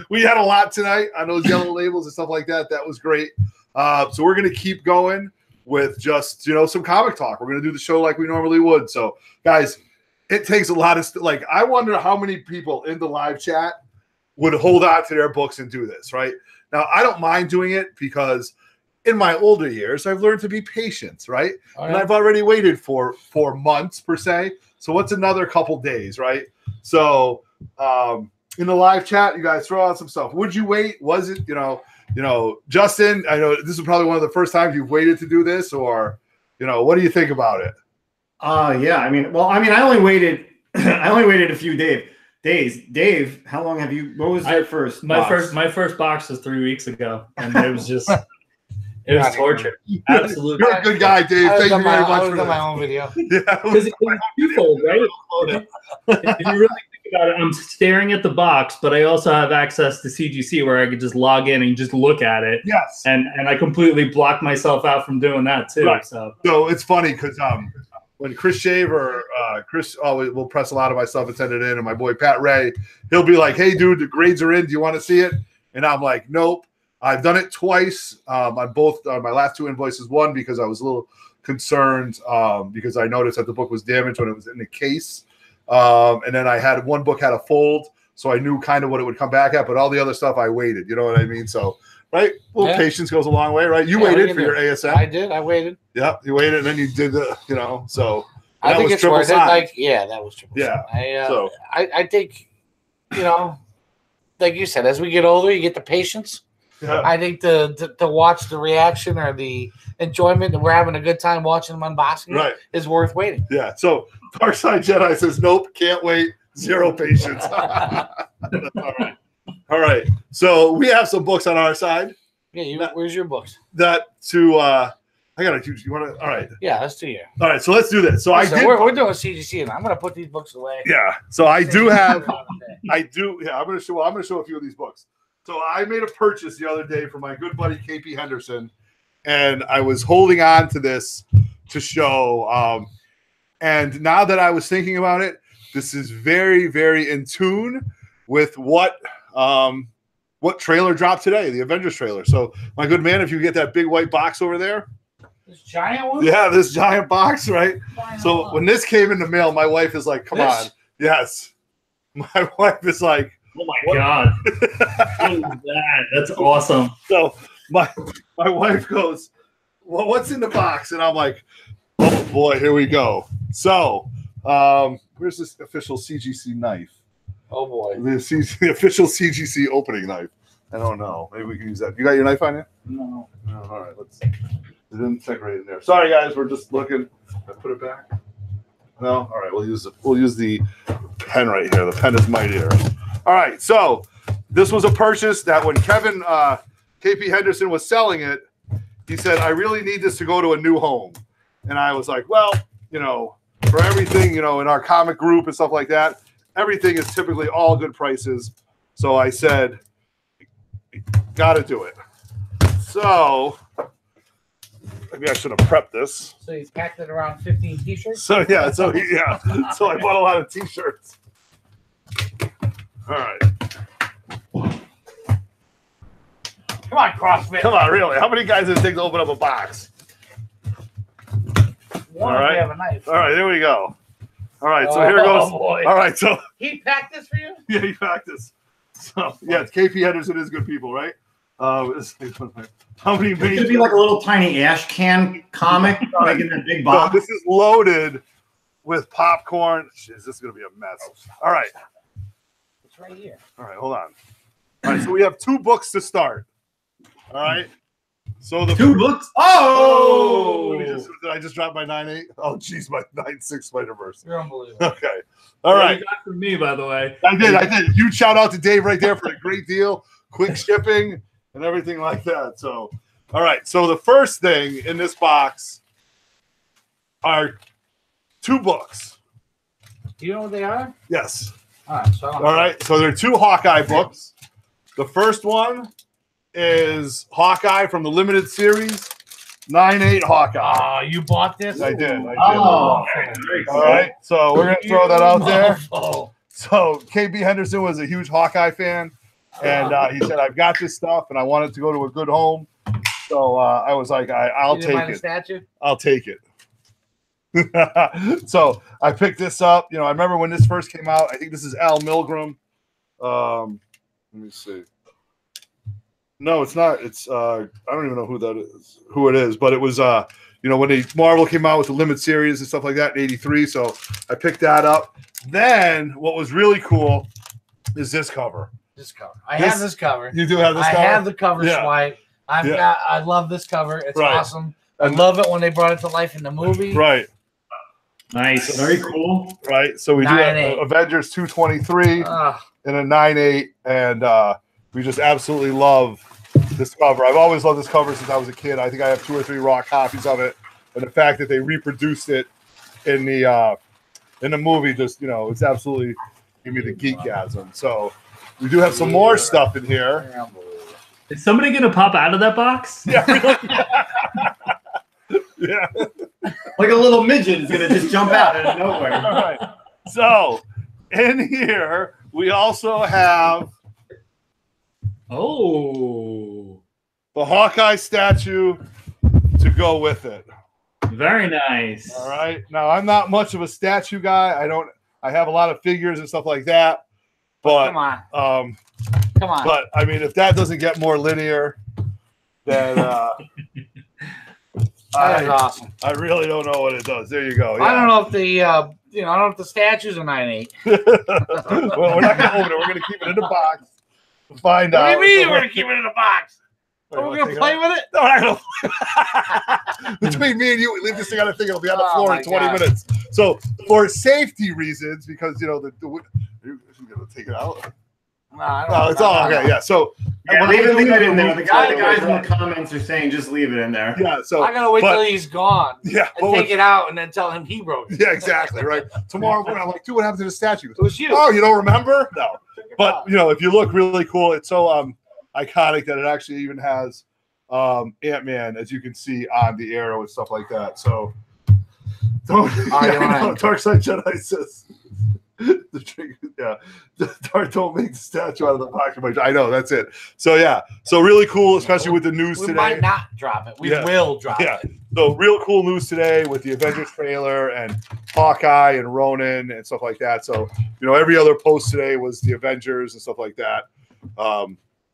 we had a lot tonight on those yellow labels and stuff like that. That was great. So we're going to keep going with just, some comic talk. We're going to do the show like we normally would. So, guys, it takes a lot of I wonder how many people in the live chat would hold on to their books and do this, right? Now, I don't mind doing it because in my older years, I've learned to be patient, right? Oh, yeah. And I've already waited for months, per se. So what's another couple days, right? So in the live chat, you guys throw out some stuff. Would you wait? Was it, Justin, I know this is probably one of the first times you've waited to do this, or, what do you think about it? Yeah. I only waited a few days. Dave, how long have you? What was your first? My first box was 3 weeks ago, and it was just It was torture. Absolutely. You're a good guy, Dave. Thank you very much for my own video. Yeah, because it's twofold, right? If you really think about it, I'm staring at the box, but I also have access to CGC where I could just log in and just look at it. Yes. And I completely blocked myself out from doing that too. Right. So it's funny because when Chris Shaver, Chris always will press a lot of my stuff and send it in, and my boy Pat Ray, he'll be like, "Hey, dude, the grades are in. Do you want to see it?" And I'm like, "Nope." I've done it twice on both my last 2 invoices. One because I was a little concerned because I noticed that the book was damaged when it was in the case, and then I had one book had a fold, so I knew kind of what it would come back at. But all the other stuff I waited. You know what I mean? So. Right, patience goes a long way, right? You waited for your ASM. I did. I waited. Yeah, you waited, and then you did the, So I think it's worth it. Like, that was triple. Yeah. I think, like you said, as we get older, you get the patience. Yeah. I think to watch the reaction or the enjoyment that we're having a good time watching them unboxing is worth waiting. Yeah. So Darkside Jedi says, "Nope, can't wait. Zero patience." All right. All right, so we have some books on our side. Yeah, where's your books? I gotta choose. You want to? All right. Yeah, let's do you. All right, so let's do this. So we're doing CGC, and I'm gonna put these books away. Yeah. So I do have. Yeah, I'm gonna show a few of these books. So I made a purchase the other day for my good buddy KP Henderson, and I was holding on to this to show. And now that I was thinking about it, this is very, very in tune with what trailer dropped today, the Avengers trailer. So, my good man, if you get that big white box over there. This giant one? Yeah, this giant box, right? So, when this came in the mail, my wife is like, come on. Yes. My wife is like, oh my God. What is that? That's awesome. So, my wife goes, well, what's in the box? And I'm like, oh boy, here we go. So, where's this official CGC knife? Oh boy, the official CGC opening knife. I don't know. Maybe we can use that. You got your knife on you? No. All right. It didn't check right in there. Sorry, guys. We're just looking. I put it back. No. All right. We'll use the pen right here. The pen is mightier. All right. So this was a purchase that when Kevin KP Henderson was selling it, he said, "I really need this to go to a new home," and I was like, "Well, for everything, in our comic group and stuff like that." Everything is typically all good prices. So I said, got to do it. So maybe I should have prepped this. So you packed it around 15 t-shirts? So I bought a lot of t-shirts. All right. Come on, CrossFit. Come on, really. How many guys does it take to open up a box? All right. We have a knife. All right, there we go. All right, so here goes. Boy. All right, so he packed this for you? Yeah, he packed this. So it's KP Henderson is good people, right? How many? It could be like a little tiny ash can comic, like in that big box. No, this is loaded with popcorn. Jeez, this is gonna be a mess. All right, it's right here. All right, hold on. All right, so we have 2 books to start. All right. So the 2 books. Oh! Did I just drop my 9.8? Oh, geez, my 9.6 Spider-Verse. You're unbelievable. Okay. All right. You got from me, by the way. I did. Huge shout out to Dave right there for a great deal, quick shipping, and everything like that. So, all right. So the first thing in this box are 2 books. Do you know what they are? Yes. All right. So they're 2 Hawkeye books. The first one is Hawkeye from the limited series, 9.8 Hawkeye. Oh, you bought this? I did. Oh, all right. So we're gonna throw that out there. So KB Henderson was a huge Hawkeye fan, and he said, "I've got this stuff, and I want it to go to a good home." So I was like, "I'll take it. Statue? I'll take it." So I picked this up. I remember when this first came out. I think this is Al Milgrom. Let me see. No, it's not. It's I don't even know who it is, but it was when Marvel came out with the limited series and stuff like that in '83. So I picked that up. Then what was really cool is this cover. I have this cover. You do have this cover? I have the cover swipe. I love this cover. It's awesome. I love it when they brought it to life in the movie. Right. Nice. Very cool. Right. So we do have Avengers 223 and a 9.8, and we just absolutely love this cover. I've always loved this cover since I was a kid. I think I have 2 or 3 raw copies of it, and the fact that they reproduced it in the movie, just it's absolutely give me the geekasm. So we do have some more stuff in here. Is somebody gonna pop out of that box? Yeah. Yeah. Like a little midget is gonna just jump out of nowhere. All right. So in here we also have the Hawkeye statue to go with it. Very nice. All right. Now I'm not much of a statue guy. I have a lot of figures and stuff like that. But come on. Come on. But I mean, if that doesn't get more linear, then that's awesome. I really don't know what it does. There you go. Yeah. I don't know if the I don't know if the statues are 9/8. Well, we're not gonna open it. We're gonna keep it in the box. To find out. What do you mean we're gonna keep it in the box? Are we gonna play with it? No, we're not gonna. Between me and you, we leave this thing on the thing. It'll be on the floor in 20 minutes. So for safety reasons, because you're gonna take it out. No, it's all okay. Yeah. So leave it in there. The guys in the comments are saying just leave it in there. Yeah. So I gotta wait till he's gone. Yeah. And take it out and then tell him he broke it. Yeah, exactly. Right. Tomorrow morning, I'm like, dude, what happened to the statue? It was you. Oh, you don't remember? No. But if you look really cool, it's so iconic that it actually even has Ant-Man, as you can see on the arrow and stuff like that. So Dark Side Jedi says. The trigger, Dark don't make the statue out of the pocket. I know, that's it. So so really cool, especially with the news today. We might not drop it. We will drop it. So real cool news today with the Avengers trailer and Hawkeye and Ronin and stuff like that. So every other post today was the Avengers and stuff like that.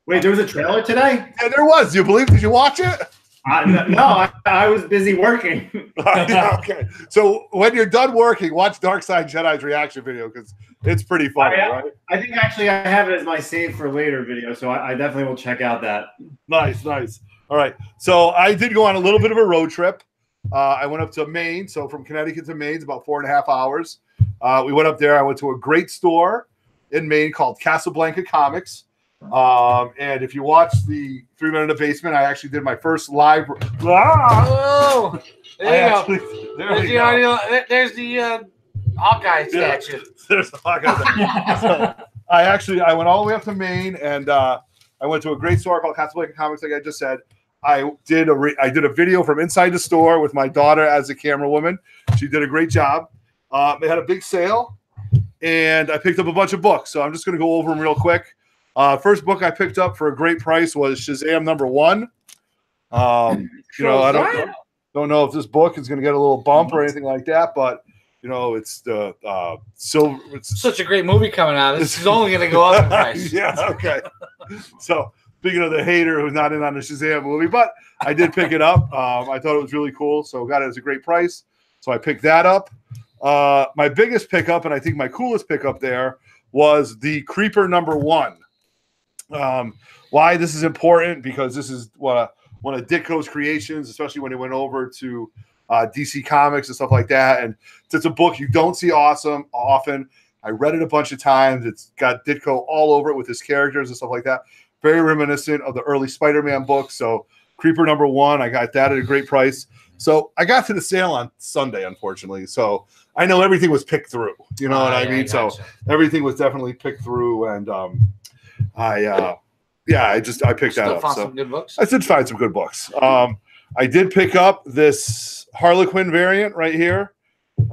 Wait, there was a trailer today? Yeah, there was. Did you watch it? No, I was busy working. Okay. So when you're done working, watch Dark Side Jedi's reaction video because it's pretty funny, right? I think actually I have it as my save for later video, so I definitely will check out that. Nice. All right. So I did go on a little bit of a road trip. I went up to Maine. So from Connecticut to Maine is about 4.5 hours. We went up there. I went to a great store in Maine called Casablanca Comics. And if you watch the 3 Men in the Basement, I actually did my first live. Oh, there you go. There's the Hawkeye statue. There's the Hawkeye statue. So I went all the way up to Maine, and I went to a great store called Casablanca Comics, like I just said. I did a video from inside the store with my daughter as a camera woman. She did a great job. They had a big sale, and I picked up a bunch of books. So I'm just going to go over them real quick. First book I picked up for a great price was Shazam #1. I don't know if this book is going to get a little bump or anything like that, but it's the silver. It's such a great movie coming out. This is only going to go up in price. Yeah. Okay. So speaking of the hater who's not in on the Shazam movie, but I did pick it up. I thought it was really cool, so got it as a great price. So I picked that up. My biggest pickup, and I think my coolest pickup there, was the Creeper #1. Why this is important? Because this is one of Ditko's creations, especially when he went over to DC Comics and stuff like that. And it's a book you don't see often. I read it a bunch of times. It's got Ditko all over it with his characters and stuff like that. Very reminiscent of the early Spider-Man books. So Creeper #1, I got that at a great price. So I got to the sale on Sunday, unfortunately. So I know everything was picked through. You know what I mean? So everything was definitely picked through, and I picked that up. Found some good books. I did find some good books. I did pick up this Harley Quinn variant right here.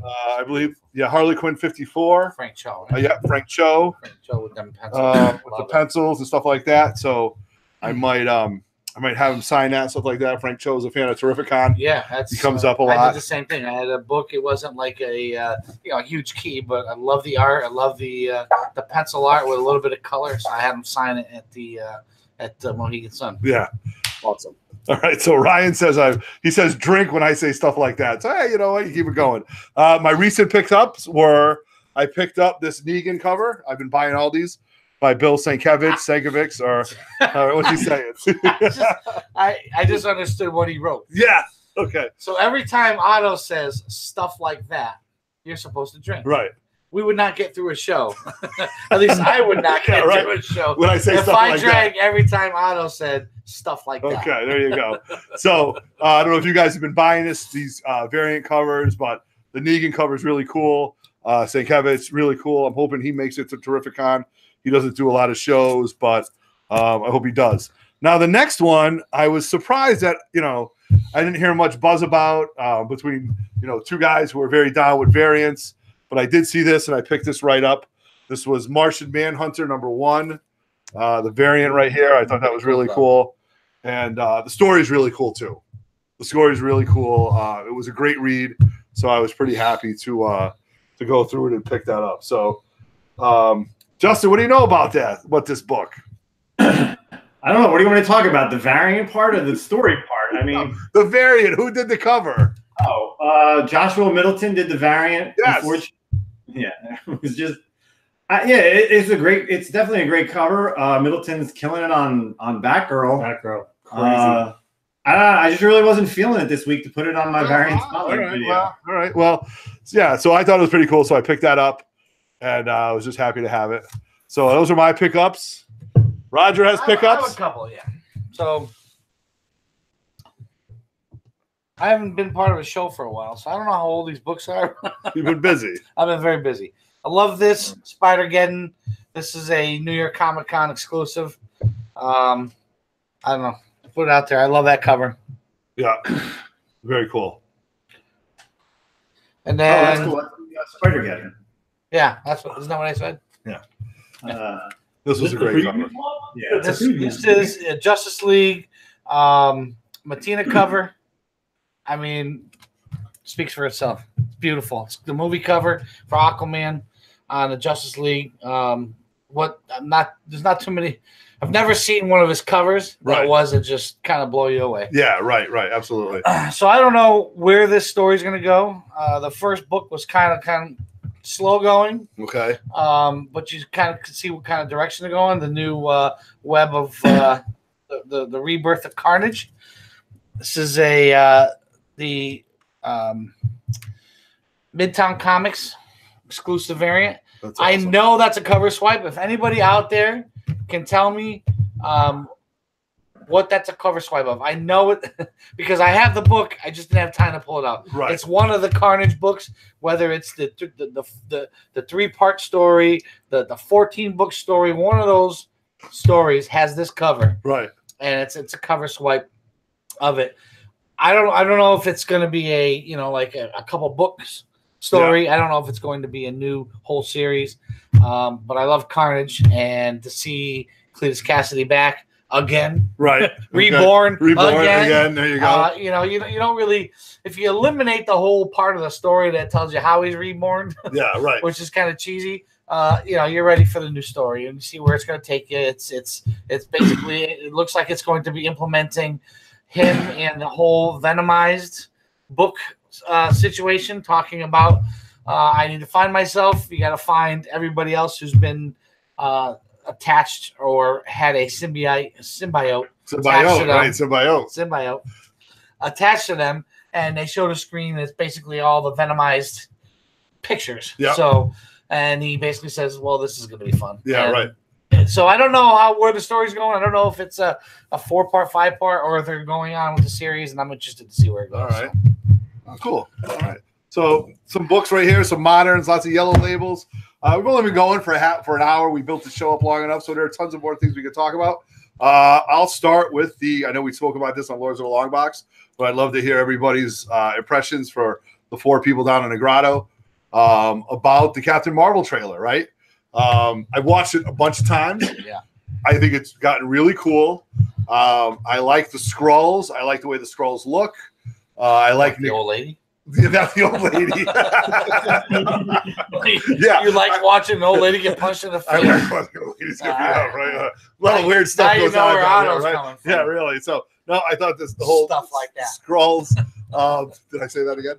I believe, Harley Quinn 54. Frank Cho. Right? Frank Cho. Frank Cho with them pencils. With the pencils and stuff like that. So I might have him sign that and stuff like that. Frank Cho is a fan of Terrificon. Yeah, he comes up a lot. I did the same thing. I had a book. It wasn't like a huge key, but I love the art. I love the pencil art with a little bit of color. So I had him sign it at the Mohegan Sun. Yeah, awesome. All right, so Ryan says he says drink when I say stuff like that. So hey, you know what? You keep it going. My recent pickups were I picked up this Negan cover. I've been buying all these by Bill Sienkiewicz, or what's he saying? I just understood what he wrote. Yeah. Okay. So every time Otto says stuff like that, you're supposed to drink. Right. we would not get through a show. At least I would not get through a show. When I say if stuff I like drank that. every time Otto said stuff like that. Okay, there you go. So I don't know if you guys have been buying these variant covers, but the Negan cover is really cool. St. Kevin's really cool. I'm hoping he makes it to Terrificon. He doesn't do a lot of shows, but I hope he does. Now, the next one, I was surprised that, I didn't hear much buzz about between, two guys who are very down with variants. But I did see this, and I picked this right up. This was Martian Manhunter #1, the variant right here. I thought that was really cool. And the story is really cool, too. The story is really cool. It was a great read, so I was pretty happy to go through it and pick that up. So, Justin, what do you know about this book? I don't know. What do you want to talk about? The variant part or the story part? I mean, the variant. Who did the cover? Oh, Joshua Middleton did the variant. Yes. Yeah, it was just, it's definitely a great cover. Middleton's killing it on Batgirl. Crazy. I just really wasn't feeling it this week to put it on my variant spotlight video. All right. Well, yeah. So I thought it was pretty cool. So I picked that up, and I was just happy to have it. So those are my pickups. Roger has pickups. I have a couple, yeah. So I haven't been part of a show for a while, so I don't know how old these books are. You've been busy. I've been very busy. I love this Spider-Geddon. This is a New York Comic Con exclusive. I don't know. Put it out there. I love that cover. Yeah, very cool. And then that's cool. Spider-Geddon. Yeah, isn't that what I said? Yeah. This was a great cover. Yeah, this is a Justice League Matina cover. I mean, speaks for itself. It's beautiful. It's the movie cover for Aquaman on the Justice League. There's not too many. I've never seen one of his covers that wasn't just kind of blow you away. Yeah, right, absolutely. So I don't know where this story's going to go. The first book was kind of slow going. Okay. But you kind of could see what kind of direction they're going. The new web of the Rebirth of Carnage. This is the Midtown Comics exclusive variant. That's awesome. I know that's a cover swipe. If anybody out there can tell me what that's a cover swipe of, I know it because I have the book. I just didn't have time to pull it out. Right. It's one of the Carnage books, whether it's the 3-part story, the 14-book story. One of those stories has this cover. Right. And it's a cover swipe of it. I don't know if it's going to be a couple books story. Yeah. I don't know if it's going to be a new whole series. But I love Carnage, and to see Cletus Cassidy back again, right? reborn again. There you go. You don't really, if you eliminate the whole part of the story that tells you how he's reborn, yeah, right, which is kind of cheesy. You're ready for the new story and you see where it's going to take you. It's basically, it looks like it's going to be implementing him and the whole Venomized book situation, talking about I need to find myself. You got to find everybody else who's been attached or had a symbiote attached to them, and they showed a screen that's basically all the Venomized pictures. Yeah. So, and he basically says, "Well, this is going to be fun." Yeah, right. So I don't know where the story's going. I don't know if it's a 4-part, 5-part, or if they're going on with the series, and I'm interested to see where it goes. All right. Oh, cool. All right. So some books right here, some moderns, lots of yellow labels. We've only been going for an hour. We built the show up long enough, so there are tons of more things we could talk about. I'll start with I know we spoke about this on Lords of the Long Box, but I'd love to hear everybody's impressions for the 4 people down in the grotto about the Captain Marvel trailer, right? I've watched it a bunch of times. Yeah. I think it's gotten really cool. I like the Skrulls. I like the way the Skrulls look. I like the old lady. Yeah, that's the old lady. Yeah, you like watching an old lady get punched in the face. I like watching old ladies get beat up, right? A lot of weird stuff goes on down there, right? Yeah, really. So no, I thought the whole stuff like that. Skrulls. Did I say that again?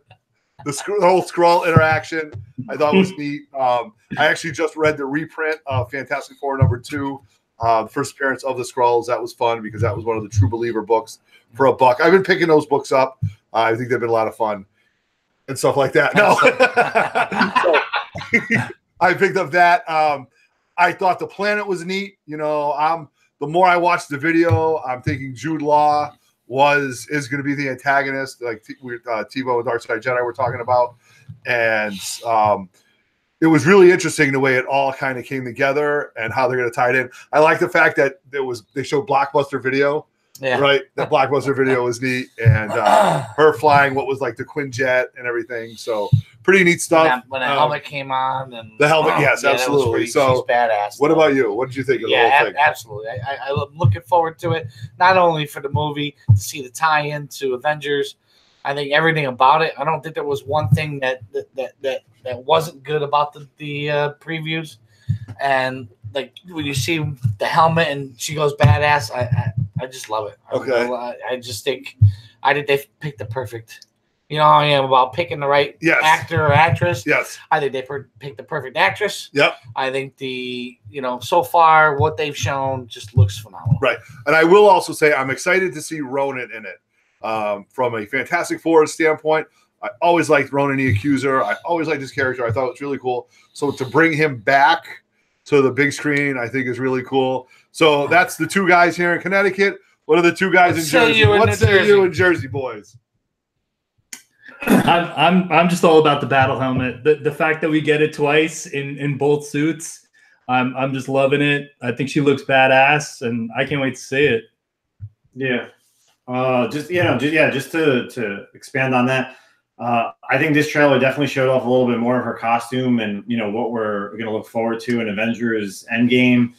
The whole Skrull interaction I thought was neat. I actually just read the reprint of Fantastic Four #2, the first appearance of the Skrulls. That was fun because that was one of the True Believer books for $1. I've been picking those books up. I think they've been a lot of fun and stuff like that. No. I picked up that. I thought the planet was neat. You know, the more I watched the video, I'm thinking Jude Law is going to be the antagonist, like TiVo and Dark Side Jedi were talking about, and it was really interesting the way it all kind of came together and how they're going to tie it in. I like the fact that they showed Blockbuster Video. Yeah. Right, that Blockbuster Video was neat, and her flying what was like the Quinn jet and everything. So pretty neat stuff. When the helmet came on, and the helmet, yes, absolutely. So she's badass. What about you? What did you think of the whole thing? Absolutely. I'm looking forward to it. Not only for the movie to see the tie-in to Avengers. I think everything about it. I don't think there was one thing that wasn't good about the previews. And like when you see the helmet and she goes badass, I just love it. Okay. I just think they picked the perfect. You know how I am about picking the right actor or actress. Yes. I think they picked the perfect actress. Yep. I think so far what they've shown just looks phenomenal. Right. And I will also say I'm excited to see Ronan in it. From a Fantastic Four standpoint, I always liked Ronan the Accuser. I always liked his character. I thought it was really cool. So to bring him back to the big screen, I think is really cool. So that's the two guys here in Connecticut. What are the two guys in Jersey? What say you in Jersey, boys? I'm just all about the battle helmet. The fact that we get it twice in both suits, I'm just loving it. I think she looks badass, and I can't wait to see it. Yeah. Just to expand on that, I think this trailer definitely showed off a little bit more of her costume and what we're going to look forward to in Avengers Endgame.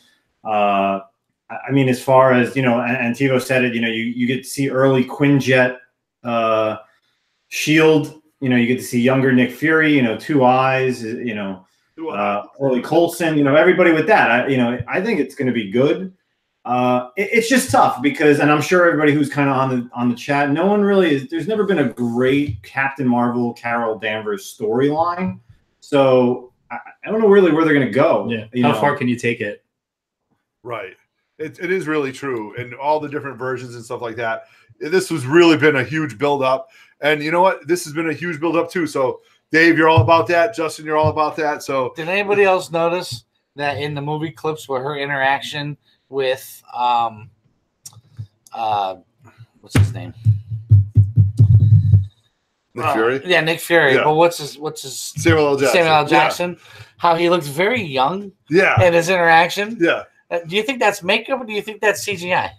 I mean, as far as and TiVo said it, you get to see early Quinjet shield. You get to see younger Nick Fury. Two Eyes. Early Coulson. Everybody with that. I think it's going to be good. It's just tough because, and I'm sure everybody who's kind of on the chat, no one really is. There's never been a great Captain Marvel, Carol Danvers storyline, so I don't know really where they're going to go. Yeah, how far can you take it? Right, it is really true, and all the different versions and stuff like that. This has really been a huge build up, and you know what? This has been a huge build up too. So, Dave, you're all about that. Justin, you're all about that. So, did anybody else notice that in the movie clips where her interaction with what's his name? Nick Fury? Yeah, Nick Fury. Yeah. But what's his Samuel L. Jackson. Samuel L. Jackson. Yeah. How he looks very young. Yeah. In his interaction. Yeah. Do you think that's makeup or do you think that's CGI?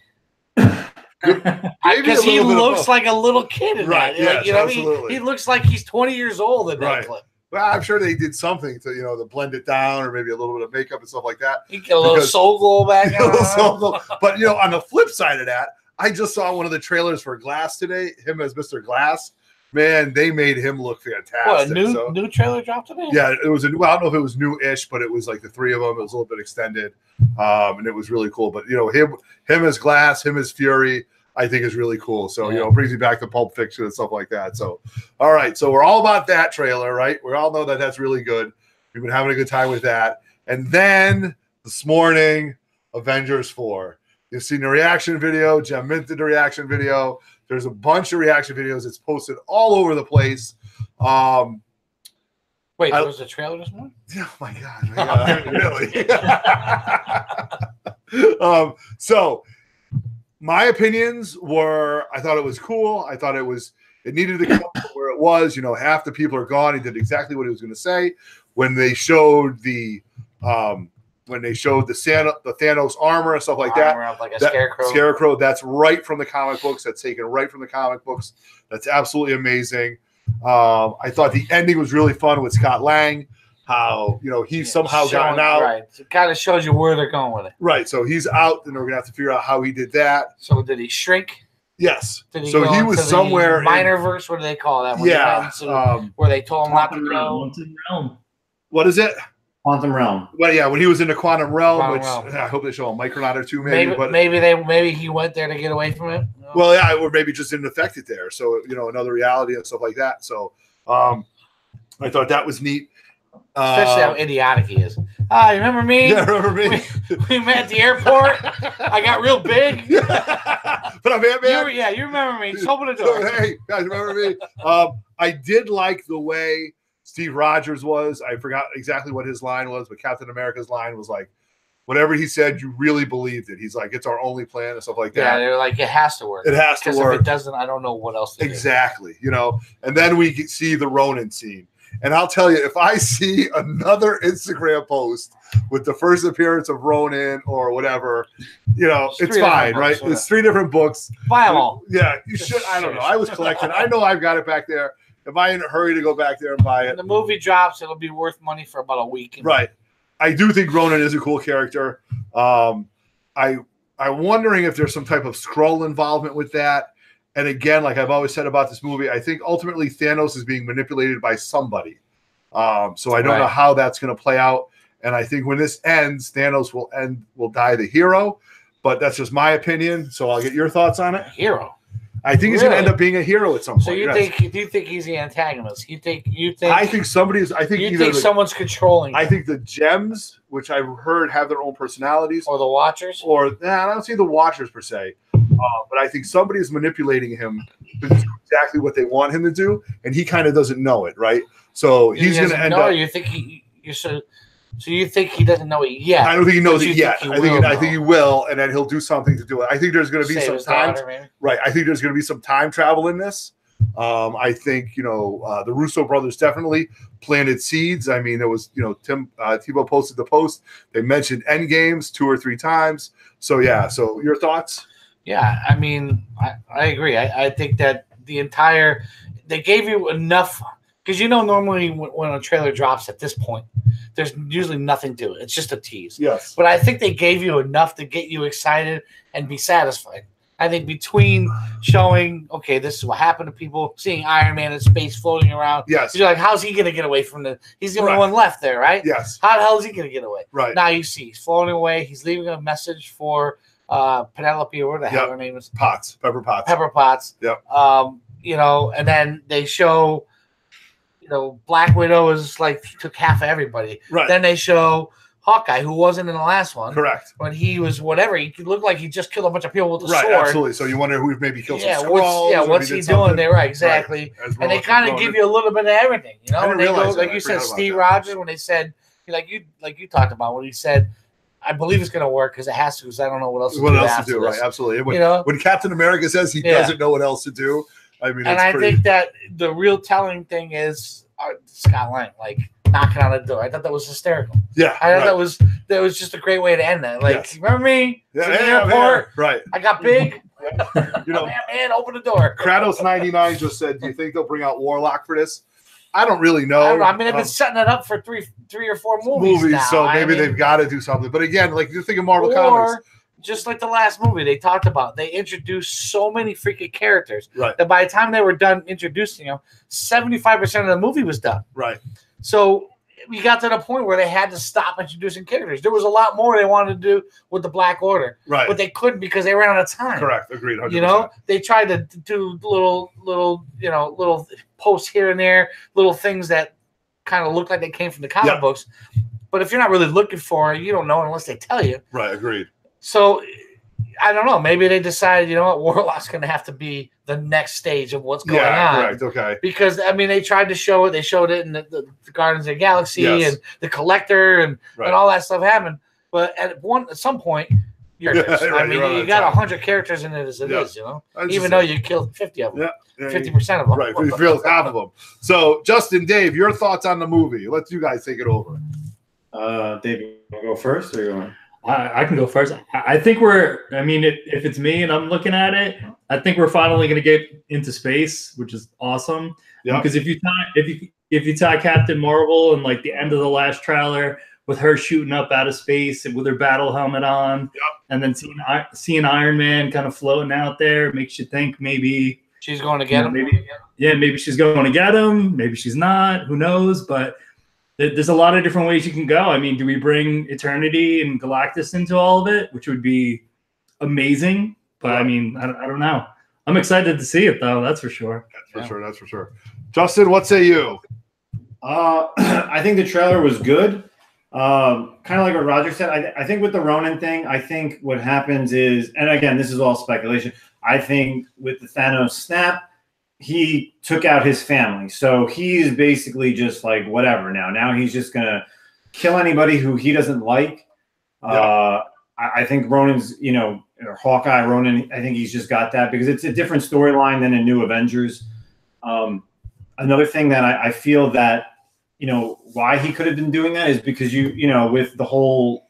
Because he looks like a little kid in that. Yes, absolutely. He looks like he's 20 years old in that clip. Well, I'm sure they did something to to blend it down, or maybe a little bit of makeup and stuff like that. You get a little soul glow back. But on the flip side of that, I just saw one of the trailers for Glass today. Him as Mr. Glass, man, they made him look fantastic. What, a new trailer dropped today? Yeah, it was I don't know if it was new-ish, but it was like the three of them. It was a little bit extended, and it was really cool. But him as Glass, him as Fury, I think is really cool. So, it brings me back to Pulp Fiction and stuff like that. So, all right. So we're all about that trailer, right? We all know that that's really good. We've been having a good time with that. And then this morning, Avengers 4. You've seen the reaction video. Jem minted the reaction video. There's a bunch of reaction videos. It's posted all over the place. Wait, there was a trailer this morning? Oh, my God. Really? So, my opinions were, I thought it was cool. I thought it needed to come from where it was. Half the people are gone. He did exactly what he was going to say. When they showed the Thanos armor and stuff like that, like a scarecrow. Scarecrow, that's right from the comic books. That's taken right from the comic books. That's absolutely amazing. I thought the ending was really fun with Scott Lang. How he's somehow gotten out. Right, it kind of shows you where they're going with it. Right, so he's out, and we're gonna have to figure out how he did that. So did he shrink? Yes. So he was somewhere minor verse. What do they call that? Where they told him not to go. Quantum Realm. What is it? Quantum Realm. Well, yeah, when he was in the Quantum Realm, I hope they show a Micronaut or two, maybe. But maybe he went there to get away from it. Well, yeah, or maybe just didn't affect it there. So another reality and stuff like that. So I thought that was neat. Especially how idiotic he is. You remember me? Yeah, remember me? We met at the airport. I got real big. But I'm Ant-Man. You remember me. Just open the door. Hey, guys, remember me? I did like the way Steve Rogers was. I forgot exactly what his line was, but Captain America's line was like, whatever he said, you really believed it. He's like, it's our only plan and stuff like that. Yeah, they're like, it has to work. It has to work. If it doesn't, I don't know what else to do. Exactly. You know, and then we see the Ronin scene. And I'll tell you, if I see another Instagram post with the first appearance of Ronin or whatever, you know, it's fine, right? It's 3 different books. Buy them all. Yeah, you should. I don't know. I was collecting. I know I've got it back there. Am I in a hurry to go back there and buy it? When the movie drops, it'll be worth money for about a week. Right. I do think Ronin is a cool character. I'm wondering if there's some type of Skrull involvement with that. And again, like I've always said about this movie, I think ultimately Thanos is being manipulated by somebody. So I don't know how that's going to play out. And I think when this ends, Thanos will die the hero. But that's just my opinion. So I'll get your thoughts on it. Hero. I think he's going to end up being a hero at some point. So you think? Do you think he's the antagonist? You think? I think somebody's. I think you think someone's controlling. I think the gems, which I've heard have their own personalities, or the Watchers, or I don't see the Watchers per se, but I think somebody is manipulating him to do exactly what they want him to do, and he kind of doesn't know it, right? So he's going to end up. You think So you think he doesn't know it yet? I don't think he knows it yet. I think he will, and then he'll do something to do it. I think there's going to be some time. Right. I think there's going to be some time travel in this. I think the Russo brothers definitely planted seeds. I mean, there was Tebow posted the post. They mentioned Endgames 2 or 3 times. So yeah. So your thoughts? Yeah, I mean, I agree. I think that they gave you enough. Because normally when a trailer drops at this point, there's usually nothing to it. It's just a tease. Yes. But I think they gave you enough to get you excited and be satisfied. I think between showing, okay, this is what happened to people, seeing Iron Man in space floating around. Yes. You're like, how's he going to get away from he's the only one left there, right? Yes. How the hell is he going to get away? Right. Now you see he's floating away. He's leaving a message for Penelope, or what the hell her name is? Pepper Potts. Yep. And then they show... Black Widow is like took half of everybody. Right. Then they show Hawkeye, who wasn't in the last one. Correct. When he was whatever, he looked like he just killed a bunch of people with a sword. Absolutely. So you wonder who maybe killed some Skrulls. What's he doing there? Right, exactly. Right. And they kind of give you a little bit of everything, And they go, like you said, Steve Rogers, when they said, like you talked about, when he said, I believe it's going to work because it has to, because I don't know what else to do. Right, absolutely. When Captain America says he doesn't know what else to do, I mean, I think that the real telling thing is Scott Lang, like knocking on the door. I thought that was hysterical. Yeah, I thought that was just a great way to end that. Like, remember me? Yeah, in the airport. Right. I got big. Man, open the door. Kratos99 just said, "Do you think they'll bring out Warlock for this?" I don't really know. I mean, they've been setting it up for three or four movies now. So maybe they've got to do something. But again, like you think of Marvel Comics. Just like the last movie they talked about, they introduced so many freaking characters that by the time they were done introducing them, 75% of the movie was done. Right. So we got to the point where they had to stop introducing characters. There was a lot more they wanted to do with the Black Order, but they couldn't because they ran out of time. Correct. Agreed. 100%. They tried to do little posts here and there, little things that kind of looked like they came from the comic books. But if you're not really looking for it, you don't know unless they tell you. Right. Agreed. So, I don't know. Maybe they decided, Warlock's going to have to be the next stage of what's going on. Correct. Okay. Because, I mean, they tried to show it. They showed it in the Guardians of the Galaxy and the Collector and all that stuff happened. But at some point, you're I mean, you got 100 characters in it as it is, even though you killed 50 of them. 50% of them. Right. You killed half of them. So, Justin, Dave, your thoughts on the movie. Let you guys take it over. Dave, you want to go first or you want? I can go first. I think if it's me and I'm looking at it, I think we're finally going to get into space, which is awesome. Yeah. Because if you tie Captain Marvel and like the end of the last trailer with her shooting up out of space with her battle helmet on, and then seeing Iron Man kind of floating out there makes you think maybe she's going to get him. Maybe she's going to get him. Maybe she's not. Who knows? But there's a lot of different ways you can go. I mean, do we bring Eternity and Galactus into all of it, which would be amazing? But I mean, I don't know. I'm excited to see it, though. That's for sure. That's for sure. Justin, what say you? I think the trailer was good. Kind of like what Roger said. I think with the Ronin thing, I think what happens is, and again, this is all speculation. I think with the Thanos snap, he took out his family. So he's basically just like whatever now. Now he's just gonna kill anybody who he doesn't like. Yeah. I think Ronan's, you know, or Hawkeye Ronan, I think he's just got that because it's a different storyline than in New Avengers. Another thing that I feel that, you know, why he could have been doing that is because you know, with the whole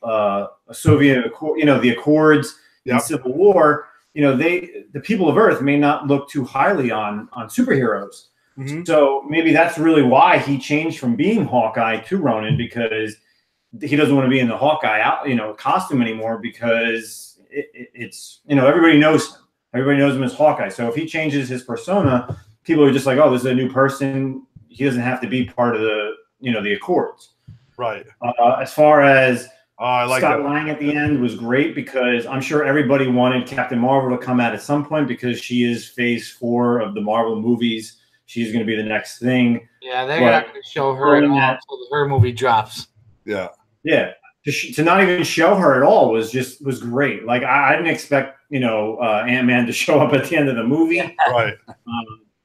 Soviet, you know, the Accords and Civil War, you know, the people of Earth may not look too highly on superheroes. Mm-hmm. So maybe that's really why he changed from being Hawkeye to Ronan, because he doesn't want to be in the Hawkeye costume anymore, because it's, you know, everybody knows him. Everybody knows him as Hawkeye. So if he changes his persona, people are just like, oh, this is a new person. He doesn't have to be part of the, you know, the Accords. Right. As far as I like Scott Lang at the end was great, because I'm sure everybody wanted Captain Marvel to come out at some point, because she is phase 4 of the Marvel movies. She's going to be the next thing. Yeah, they're not going to show her at all until her movie drops. Yeah. Yeah. To not even show her at all was great. Like, I didn't expect, you know, Ant-Man to show up at the end of the movie. Right.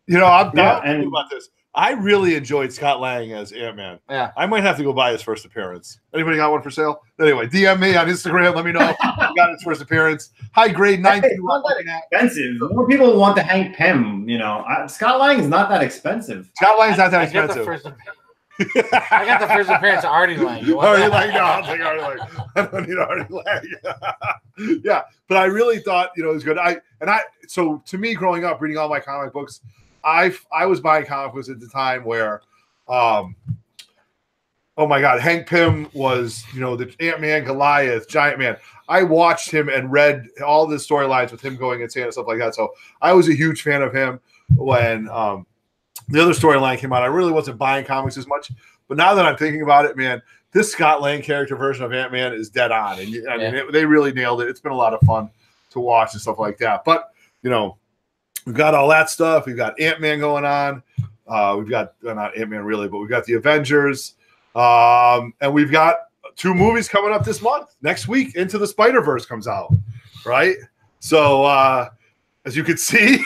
You know, I'm thinking about this. I really enjoyed Scott Lang as Ant-Man. Yeah. I might have to go buy his first appearance. Anybody got one for sale? Anyway, DM me on Instagram. Let me know. I got his first appearance. High grade 19. It's not that expensive. More people want the Hank Pym. You know, Scott Lang is not that expensive. Scott Lang's not that expensive. I got the first appearance of Artie Lang. Artie Lang, no, I'll take Artie Lang. I don't need Artie Lang. Yeah, but I really thought, you know, it was good. So to me, growing up, reading all my comic books, I was buying comic books at the time where, oh my God, Hank Pym was, you know, the Ant-Man, Goliath, Giant Man. I watched him and read all the storylines with him going insane and stuff like that. So I was a huge fan of him when the other storyline came out. I really wasn't buying comics as much, but now that I'm thinking about it, man, this Scott Lang character version of Ant-Man is dead on, and I mean, they really nailed it. It's been a lot of fun to watch and stuff like that. But you know, we've got all that stuff. We've got Ant-Man going on. We've got not Ant-Man really, but we've got the Avengers, and we've got 2 movies coming up this month. Next week, Into the Spider-Verse comes out, right? So as you can see,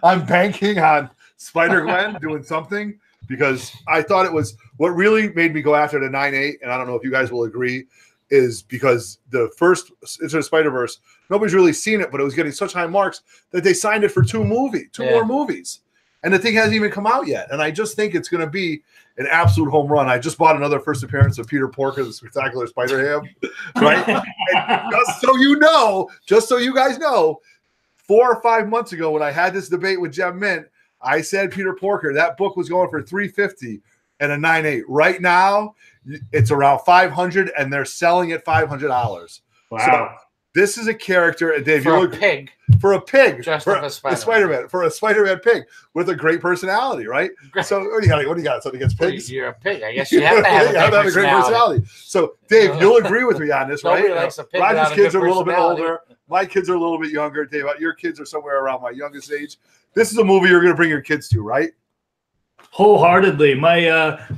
I'm banking on Spider-Gwen doing something, because I thought it was what really made me go after the 9/8, and I don't know if you guys will agree, is because the first Into the Spider-Verse, nobody's really seen it, but it was getting such high marks that they signed it for 2 more movies, and the thing hasn't even come out yet. And I just think it's going to be an absolute home run. I just bought another first appearance of Peter Porker, the Spectacular Spider-Ham, right? Just so you guys know, 4 or 5 months ago when I had this debate with Jem Mint, I said Peter Porker, that book was going for $350 and a 9/8. Right now, it's around $500, and they're selling it $500. Wow. So this is a character, Dave, for a pig. For a pig. Just for a Spider-Man. For a Spider-Man pig with a great personality, right? So what do you got? Something against pigs? You're a pig. I guess you have to have a great personality. So, Dave, you'll agree with me on this, right? Nobody likes a pig. Roger's kids are a little bit older. My kids are a little bit younger. Dave, your kids are somewhere around my youngest age. This is a movie you're going to bring your kids to, right? Wholeheartedly. My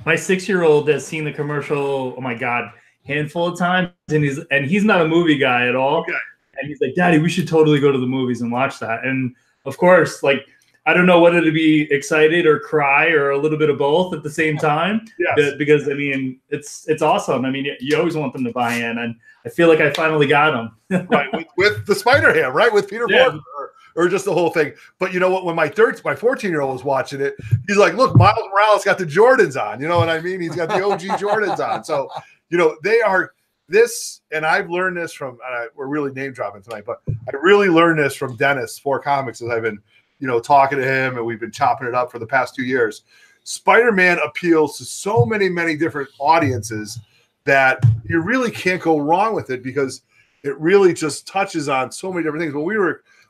6-year-old has seen the commercial, oh my God, handful of times, and he's not a movie guy at all. Okay. And he's like, Daddy, we should totally go to the movies and watch that. And of course, like, I don't know whether to be excited or cry or a little bit of both at the same time. Yes. Because I mean, it's awesome. I mean, you always want them to buy in, and I feel like I finally got them. Right, with the Spider-Ham, right? With Peter Porker. Or just the whole thing. But you know what? When my 14-year-old was watching it, he's like, look, Miles Morales got the Jordans on. You know what I mean? He's got the OG Jordans on. So, you know, they are this, and I've learned this from, we're really name dropping tonight, but I really learned this from Dennis for comics as I've been, you know, talking to him, and we've been chopping it up for the past 2 years. Spider-Man appeals to so many, many different audiences that you really can't go wrong with it, because it really just touches on so many different things.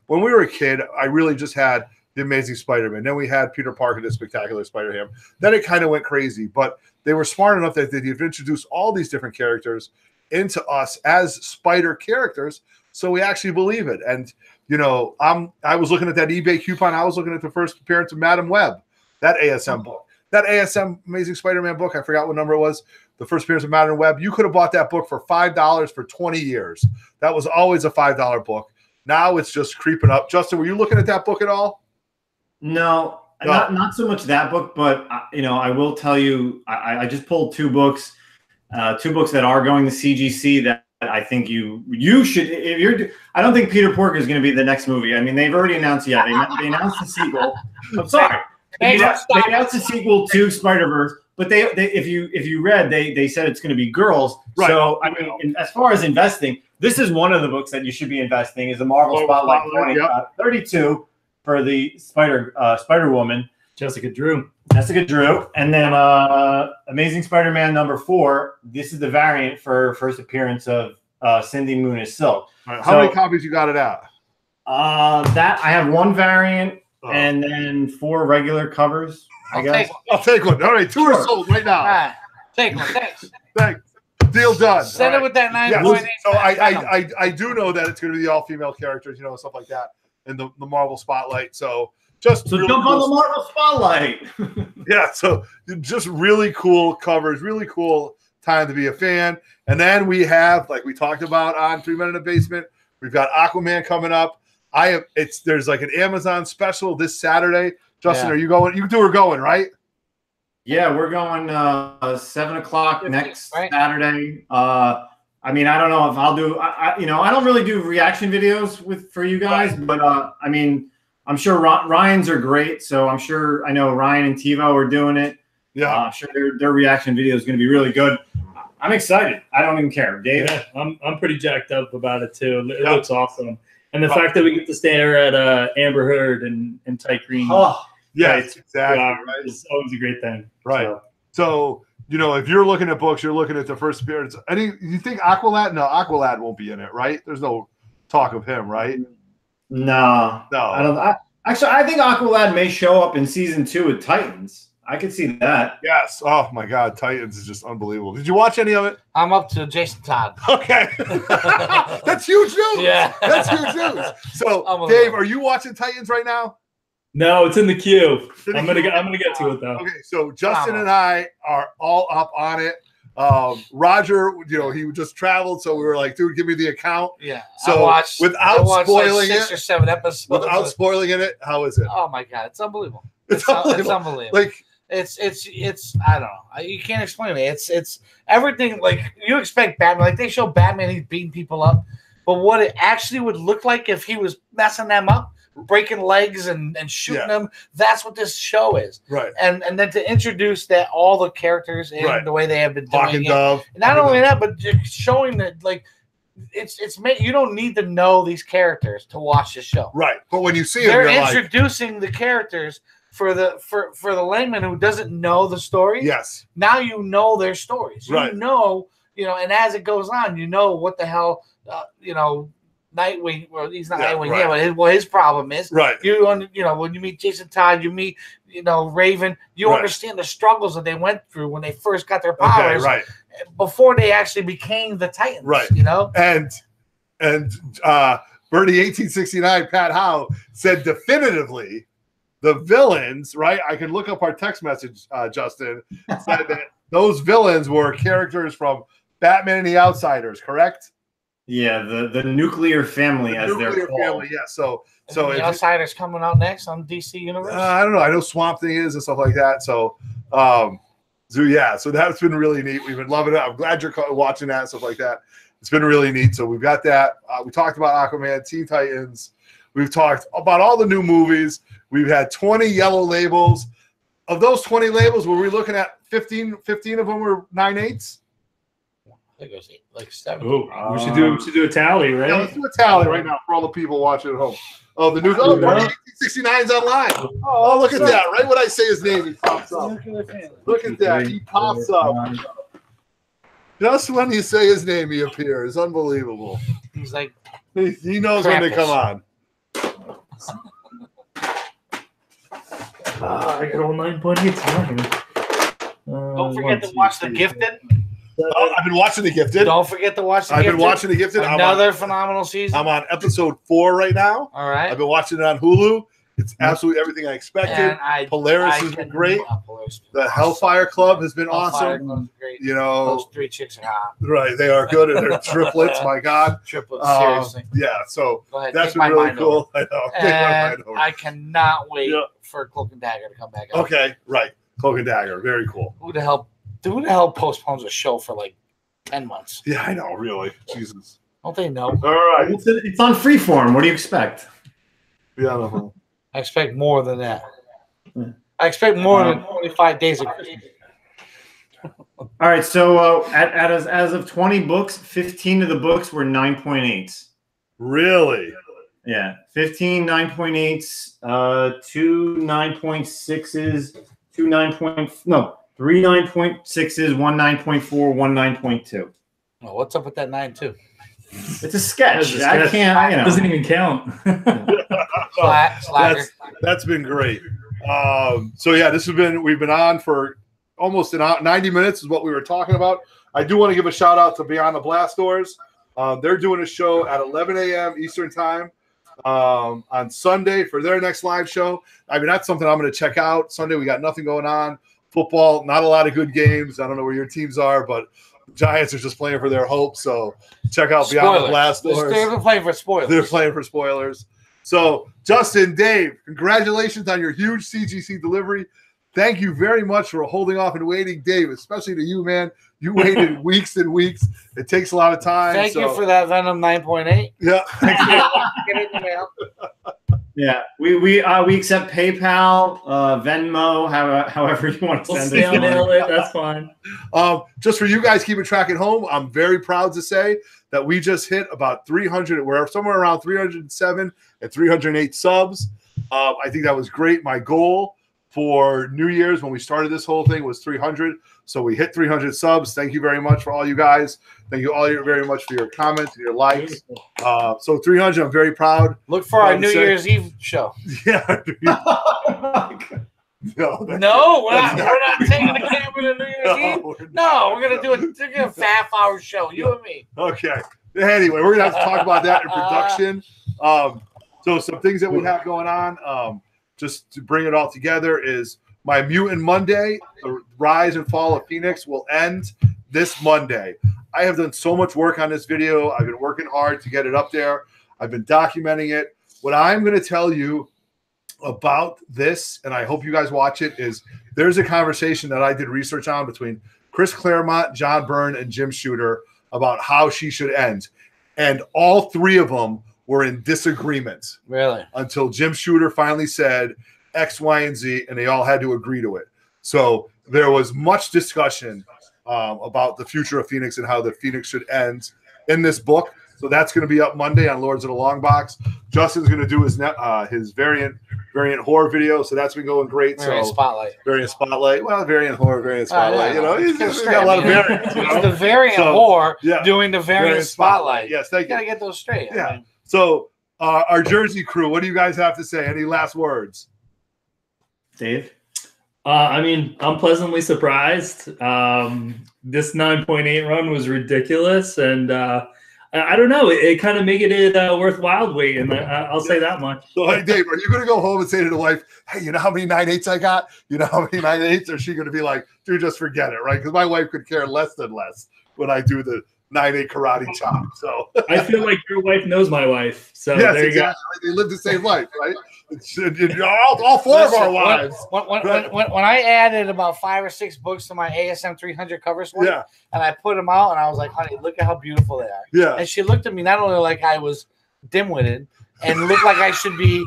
When we were a kid, I really just had the Amazing Spider-Man. Then we had Peter Parker, the Spectacular Spider-Ham. Then it kind of went crazy. But they were smart enough that they've introduced all these different characters into us as spider characters, so we actually believe it. And, you know, I was looking at that eBay coupon. I was looking at the first appearance of Madam Web, that ASM book. That ASM Amazing Spider-Man book, I forgot what number it was, the first appearance of Madam Web. You could have bought that book for $5 for 20 years. That was always a $5 book. Now it's just creeping up. Justin, were you looking at that book at all? No, not so much that book, but I will tell you, I just pulled two books that are going to CGC that I think you should. If you're, I don't think Peter Porker is going to be the next movie. I mean, they've already announced. Yeah, they announced the sequel. I'm sorry, they announced the sequel to Spider-Verse. But if you read, they said it's going to be girls. Right. So I mean, as far as investing, this is one of the books that you should be investing. Is the Marvel Spotlight 32 for the Spider-Woman. Jessica Drew, and then Amazing Spider-Man #4. This is the variant for first appearance of Cindy Moon as Silk. Right. How many copies you got it at? That I have one variant and then 4 regular covers. I'll take one. All right, 2 are sold right now. All right. Take one. Thanks. Deal done. Send it with that 9.8. So I do know that it's going to be the all-female characters, stuff like that, in the Marvel Spotlight. So really jump on the Marvel Spotlight. Yeah, so just really cool covers, really cool time to be a fan. And then we have, like we talked about on 3 Men in a Basement, we've got Aquaman coming up. There's like an Amazon special this Saturday. Justin, are you going? You two are going, right? Yeah, we're going 7 o'clock next Saturday. I mean, I don't know if I'll do. I don't really do reaction videos for you guys, but I mean, I'm sure Ryan's are great. So I know Ryan and TiVo are doing it. Yeah, I'm sure their reaction video is going to be really good. I'm excited. I don't even care, Dave. Yeah, I'm pretty jacked up about it too. It looks awesome, and the fact that we get to stare at Amber Heard and Ty Green. Oh, yes, exactly. It's always a great thing. Right. So if you're looking at books, you're looking at the first appearance. You think Aqualad? No, Aqualad won't be in it, right? There's no talk of him, right? No. I don't. I think Aqualad may show up in season 2 with Titans. I could see that. Yes. Oh my God, Titans is just unbelievable. Did you watch any of it? I'm up to Jason Todd. Okay. That's huge news. Yeah. That's huge news. So, Dave, are you watching Titans right now? No, it's in the queue. I'm gonna get to it though. Okay, so Justin and I are all up on it. Roger, he just traveled, so we were like, dude, give me the account. Yeah. So without spoiling like 6 or 7 episodes. Without spoiling it, how is it? Oh my God, it's unbelievable. It's unbelievable. Like it's I don't know. You can't explain it. It's everything. Like you expect Batman. Like they show Batman, he's beating people up, but what it actually would look like if he was messing them up, breaking legs and shooting them. That's what this show is. Right. And then to introduce that all the characters in the way they have been doing it. Dove. Not only that, but just showing that like it's you don't need to know these characters to watch the show. Right. But when you see them, they're introducing the characters for the layman who doesn't know the story. Yes. Now you know their stories. Right. And as it goes on, what the hell Nightwing, well, he's not Nightwing, but his problem is right. When you meet Jason Todd, you meet Raven, you understand the struggles that they went through when they first got their powers, before they actually became the Titans, right? And Bernie 1869, Pat Howe said definitively the villains, right? I can look up our text message, Justin, said that those villains were characters from Batman and the Outsiders, correct? Yeah, the nuclear family, they're called. Yeah, so the Outsiders coming out next on DC Universe. I don't know. I know Swamp Thing is and stuff like that. So that's been really neat. We've been loving it. I'm glad you're watching that and stuff like that. It's been really neat. So we've got that. We talked about Aquaman, Teen Titans. We've talked about all the new movies. We've had 20 yellow labels. Of those 20 labels, were we looking at 15 of them were 9/8s? I think it was like 7. Ooh, we should do a tally, right? Yeah, let's do a tally right now for all the people watching at home. Oh, the news. Oh, 1869's online. Oh, look at that! Right when I say his name, he pops up. Look at that! He pops up. Just when you say his name, he appears. Unbelievable. He's like he knows when they come on. I got all 9.8. Don't forget to watch The Gifted. I've been watching The Gifted. Don't forget to watch The Gifted. I've been watching The Gifted. Another phenomenal season. I'm on episode 4 right now. All right. I've been watching it on Hulu. It's absolutely everything I expected. Polaris has been great. The Hellfire Club has been awesome. You know, those 3 chicks are hot. Right, they are good, and they're triplets. My God, triplets. Seriously. Yeah, so that's been really cool. I know. And I cannot wait for Cloak and Dagger to come back out. Okay, right. Cloak and Dagger, very cool. Who the hell postpones a show for like 10 months? Yeah, I know. Really, Jesus. Don't they know? All right, it's on Freeform. What do you expect? Yeah, I expect more than that. I expect more than 25 days of Christmas. All right, so as of 20 books, 15 of the books were 9.8s. Really? Yeah, 15 9.8s, 2 9.6s, 3 9.6s, 1 9.4, 1 9.2. Oh, what's up with that 9.2? It's a sketch. I can't. You know, doesn't even count. That's been great. So yeah, we've been on for almost 90 minutes is what we were talking about. I do want to give a shout out to Beyond the Blast Doors. They're doing a show at 11 a.m. Eastern time on Sunday for their next live show. I mean, that's something I'm going to check out. Sunday, we got nothing going on. Football, not a lot of good games. I don't know where your teams are, but Giants are just playing for their hope. So check out Beyond the Blast Doors. They're playing for spoilers. They're playing for spoilers. So Justin, Dave, congratulations on your huge CGC delivery. Thank you very much for holding off and waiting, Dave, especially to you, man. You waited weeks and weeks. It takes a lot of time. Thank you for that Venom 9.8. Yeah. Get it in the mail. Yeah, we accept PayPal, Venmo, however you want to send it. That's fine. Just for you guys keeping track at home, I'm very proud to say that we just hit about 300. We're somewhere around 307 and 308 subs. I think that was great. My goal for New Year's when we started this whole thing was 300. So we hit 300 subs. Thank you very much for all you guys. Thank you all very much for your comments and your likes. So 300, I'm very proud. Look for our New Year's Eve show. Yeah. No, we're not taking the camera to New Year's Eve. No, we're gonna do a half-hour show. You and me. Okay. Anyway, we're gonna have to talk about that in production. So some things that we have going on, just to bring it all together, is my Mutant Monday, the Rise and Fall of Phoenix, will end this Monday. I have done so much work on this video. I've been working hard to get it up there. I've been documenting it. What I'm going to tell you about this, and I hope you guys watch it, is there's a conversation that I did research on between Chris Claremont, John Byrne, and Jim Shooter about how she should end. And all three of them were in disagreement. Really? Until Jim Shooter finally said X, Y, and Z, and they all had to agree to it. So there was much discussion about the future of Phoenix and how the Phoenix should end in this book. So that's going to be up Monday on Lords of the Long Box. Justin's going to do his variant horror video, so that's been going great. Variant Spotlight. Well, variant horror, variant Spotlight. You know, he's got a lot of variants. You know? The variant horror doing the variant Spotlight. Yes, thank you. Got to get those straight. Yeah. I mean. So our Jersey crew, what do you guys have to say? Any last words? Dave? I mean, I'm pleasantly surprised. This 9.8 run was ridiculous, and I don't know. It kind of made it worthwhile waiting. I'll say that much. So, hey, Dave, are you going to go home and say to the wife, hey, you know how many 9.8s I got? You know how many 9.8s? Or is she going to be like, dude, just forget it, right? Because my wife could care less than less when I do the 9.8 karate chop. So I feel like your wife knows my wife. So yes, there you go. They live the same life, right? All four of our wives. When I added about 5 or 6 books to my ASM 300 cover swing, and I put them out, and I was like, honey, look at how beautiful they are. Yeah. And she looked at me not only like I was dim-witted and looked like I should be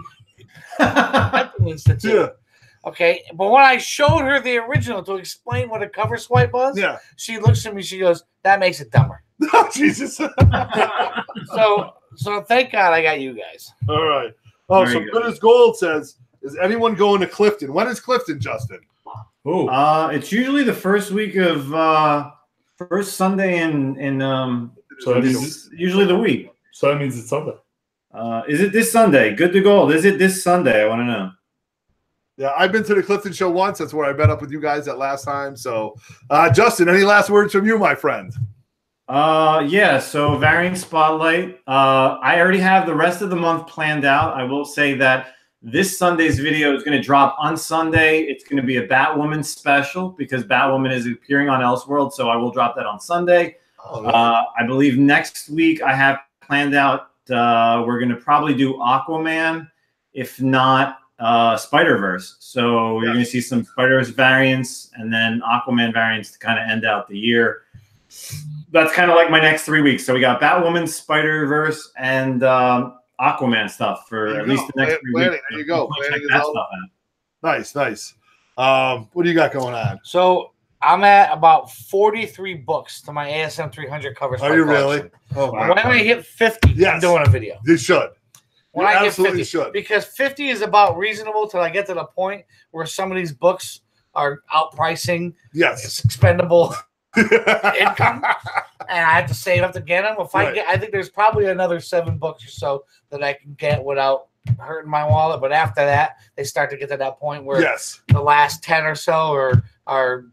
Institute. Yeah. Okay, but when I showed her the original to explain what a cover swipe was, she looks at me, she goes, that makes it dumber. Oh, Jesus. So thank God I got you guys. All right. Oh, so Goodness Gold says, is anyone going to Clifton? When is Clifton, Justin? It's usually the first week of first Sunday in so it's usually the week. So that means it's Sunday. Is it this Sunday? Good to Gold. Is it this Sunday? I want to know. Yeah, I've been to the Clifton show once. That's where I met up with you guys that last time. So, Justin, any last words from you, my friend? So Variant Spotlight. I already have the rest of the month planned out. I will say that This Sunday's video is going to drop on Sunday. It's going to be a Batwoman special because Batwoman is appearing on Elseworld, so I will drop that on Sunday. Oh, really? I believe next week I have planned out we're going to probably do Aquaman, if not Spider-Verse. So you're going to see some Spider-Verse variants and then Aquaman variants to kind of end out the year. That's kind of like my next 3 weeks. So we got Batwoman, Spider-Verse, and Aquaman stuff for at least the next 3 weeks. There you go. Nice, nice. What do you got going on? So I'm at about 43 books to my ASM 300 covers. Are you really? Oh, wow. When I hit 50, I'm doing a video. You should. When I get 50, should. Because 50 is about reasonable till I get to the point where some of these books are outpricing expendable income, and I have to save up to get them. If I get, I think there's probably another 7 books or so that I can get without hurting my wallet. But after that, they start to get to that point where the last 10 or so are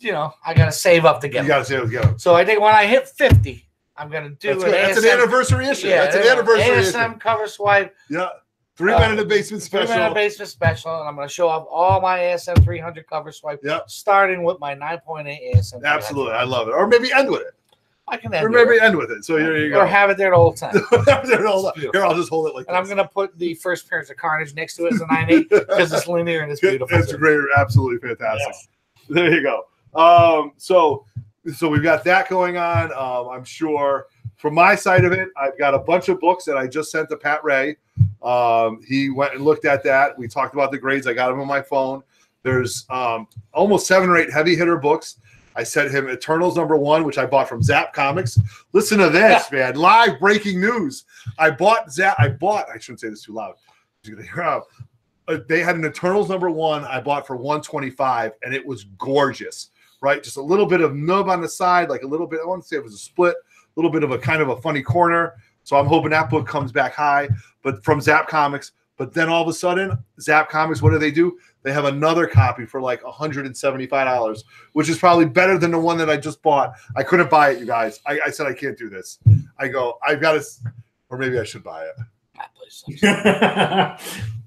you know, I got to save up to get them. You got to save up to get them. So I think when I hit 50, I'm going to do That's an anniversary issue. Yeah, that's an anniversary ASM issue. Cover swipe. Yeah. 3 Men in a Basement special. 3 Men in a Basement special. And I'm going to show off all my ASM 300 cover swipe, starting with my 9.8 ASM. Absolutely. I love it. Or maybe end with it. I can end or maybe end with it. So here you go. Or have it there the whole time. Here, I'll just hold it like this. And I'm going to put the first appearance of Carnage next to it as a 9.8 because it's linear and it's beautiful. It's great. Absolutely fantastic. Yes. There you go. So we've got that going on. I'm sure from my side of it, I've got a bunch of books that I just sent to Pat Ray. He went and looked at that. We talked about the grades. I got them on my phone. There's almost 7 or 8 heavy hitter books. I sent him Eternals #1, which I bought from Zap Comics. Listen to this, man. Live breaking news. I shouldn't say this too loud. They had an Eternals #1 I bought for $125, and it was gorgeous, right? Just a little bit of nub on the side, like a little bit, I want to say it was a split, a little bit of a kind of a funny corner. So I'm hoping that book comes back high, but from Zap Comics. But then all of a sudden, Zap Comics, what do? They have another copy for like $175, which is probably better than the one that I just bought. I couldn't buy it, you guys. I said I can't do this. I've got to, or maybe I should buy it.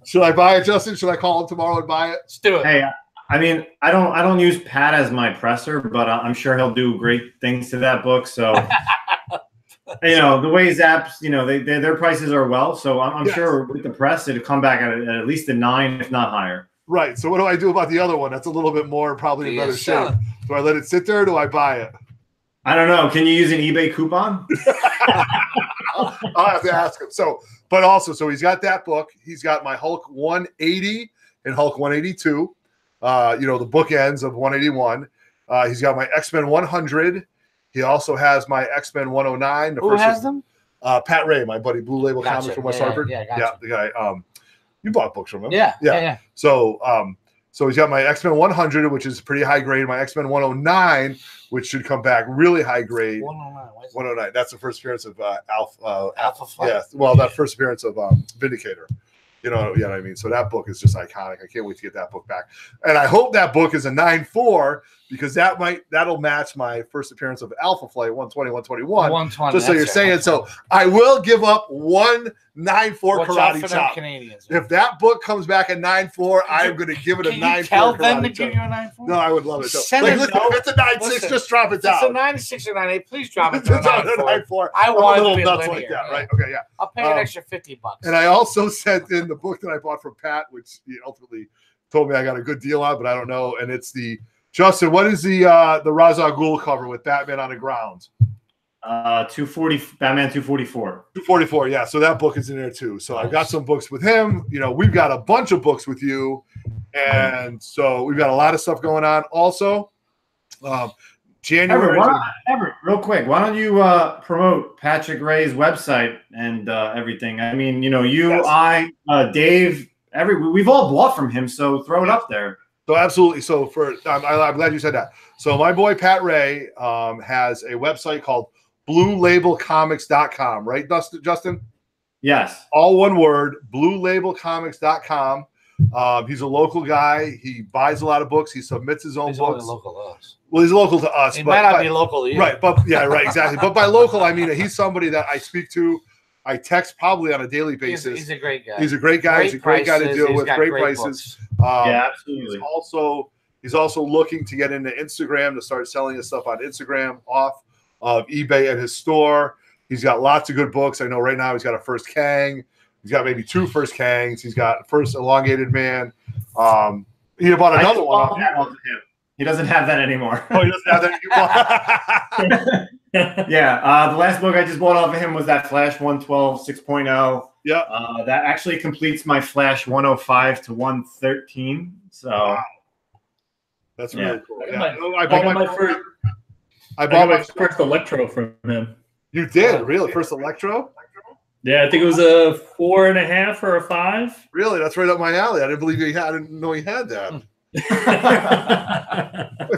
Should I buy it, Justin? Should I call him tomorrow and buy it? Let's do it. Hey, I mean, I don't use Pat as my presser, but I'm sure he'll do great things to that book. So, you know, the way Zaps, you know, their prices are well. So I'm sure with the press, it'll come back at least a 9, if not higher. Right. So what do I do about the other one? That's a little bit more, probably in better shape. Do I let it sit there or do I buy it? I don't know. Can you use an eBay coupon? I'll have to ask him. So he's got that book. He's got my Hulk 180 and Hulk 182. You know, the bookends of 181. He's got my X-Men 100. He also has my X-Men 109. Who has them? Pat Ray, my buddy, Blue Label Comics from West Hartford. Yeah, the guy. You bought books from him. Yeah. So he's got my X-Men 100, which is pretty high grade. My X-Men 109, which should come back really high grade. 109. That's the first appearance of Alpha Flight. Yeah. Well, that first appearance of Vindicator. You know what I mean? So that book is just iconic. I can't wait to get that book back. And I hope that book is a 9.4 because that'll match my first appearance of Alpha Flight 120, 121. 120. Just so you're saying. So I will give up 1 9.4 karate chop. Canadians, if that book comes back at 9.4, I'm going to give it a 9.4. Tell them to give you a 9.4. No, I would love it. If it's a 9.6, just drop it down. If it's a 9.6 or 9.8, please drop it to a 9.4. I want want a little to be nuts like that, right? Okay, yeah. I'll pay an extra $50. And I also sent in the book that I bought from Pat, which he ultimately told me I got a good deal on, but I don't know. And it's Justin, what is the Ra's al Ghul cover with Batman on the ground? 240, Batman 244. 244, yeah. So that book is in there too. So I've got some books with him. You know, we've got a bunch of books with you, and so we've got a lot of stuff going on. Also, January. Everett, real quick, why don't you promote Patrick Ray's website and everything? I mean, you know, I, Dave, we've all bought from him, so throw it up there. So absolutely. So I'm glad you said that. So my boy Pat Ray has a website called BlueLabelComics.com, right, Justin? Yes. All one word, BlueLabelComics.com. He's a local guy. He buys a lot of books. He submits his own books. He's only local to us. Well, he's local to us. He might not be local to you. Right, but yeah, right, exactly. But by local, I mean he's somebody that I speak to I text probably on a daily basis. He's a great guy. He's a great guy. He's a great guy to deal with. Great prices. Yeah, absolutely. He's also looking to get into Instagram, to start selling his stuff on Instagram off of eBay at his store. He's got lots of good books. I know right now he's got a First Kang. He's got maybe 2 First Kangs. He's got First Elongated Man. He bought another one. He doesn't have that anymore. Oh, he doesn't have that anymore. Yeah, the last book I just bought off of him was that Flash 112 6.0. Yeah. That actually completes my Flash 105 to 113. So wow. That's really cool. I bought my first Electro from him. You did? Really? First Electro? Yeah, I think it was a 4.5 or a 5. Really? That's right up my alley. I didn't believe I didn't know he had that. I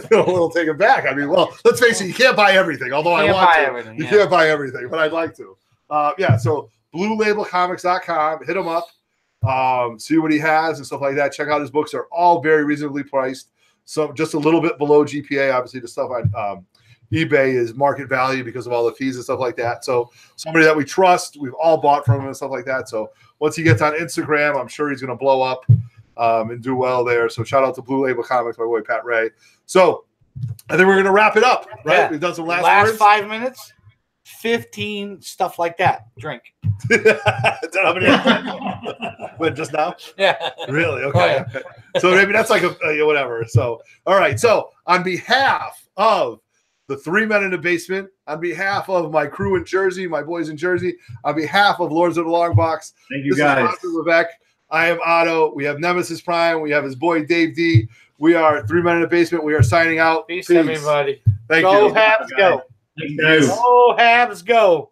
feel a little taken back. I mean, well, let's face it, you can't buy everything. Although I want to, you can't buy everything, but I'd like to. Yeah. So BlueLabelComics.com. Hit him up. See what he has and stuff like that. Check out his books. They're all very reasonably priced. So just a little bit below GPA. Obviously, the stuff on eBay is market value because of all the fees and stuff like that. So somebody that we trust, we've all bought from him and stuff like that. So once he gets on Instagram, I'm sure he's going to blow up. And do well there. So shout out to Blue Label Comics, my boy Pat Ray. So I think we're going to wrap it up, right? Yeah. We've done some last words. 5 minutes, 15 stuff like that. Drink. But just now? Yeah. Really? Okay. Oh, yeah. So maybe that's like a whatever. So all right. So on behalf of the 3 Men in a Basement, on behalf of my crew in Jersey, my boys in Jersey, on behalf of Lords of the Long Box, thank you guys. This is Vivek. I am Otto. We have Nemesis Prime. We have his boy Dave D. We are 3 Men in a Basement. We are signing out. Peace. Everybody. Thank you. Go Habs, go. Thank you. Go Habs, go.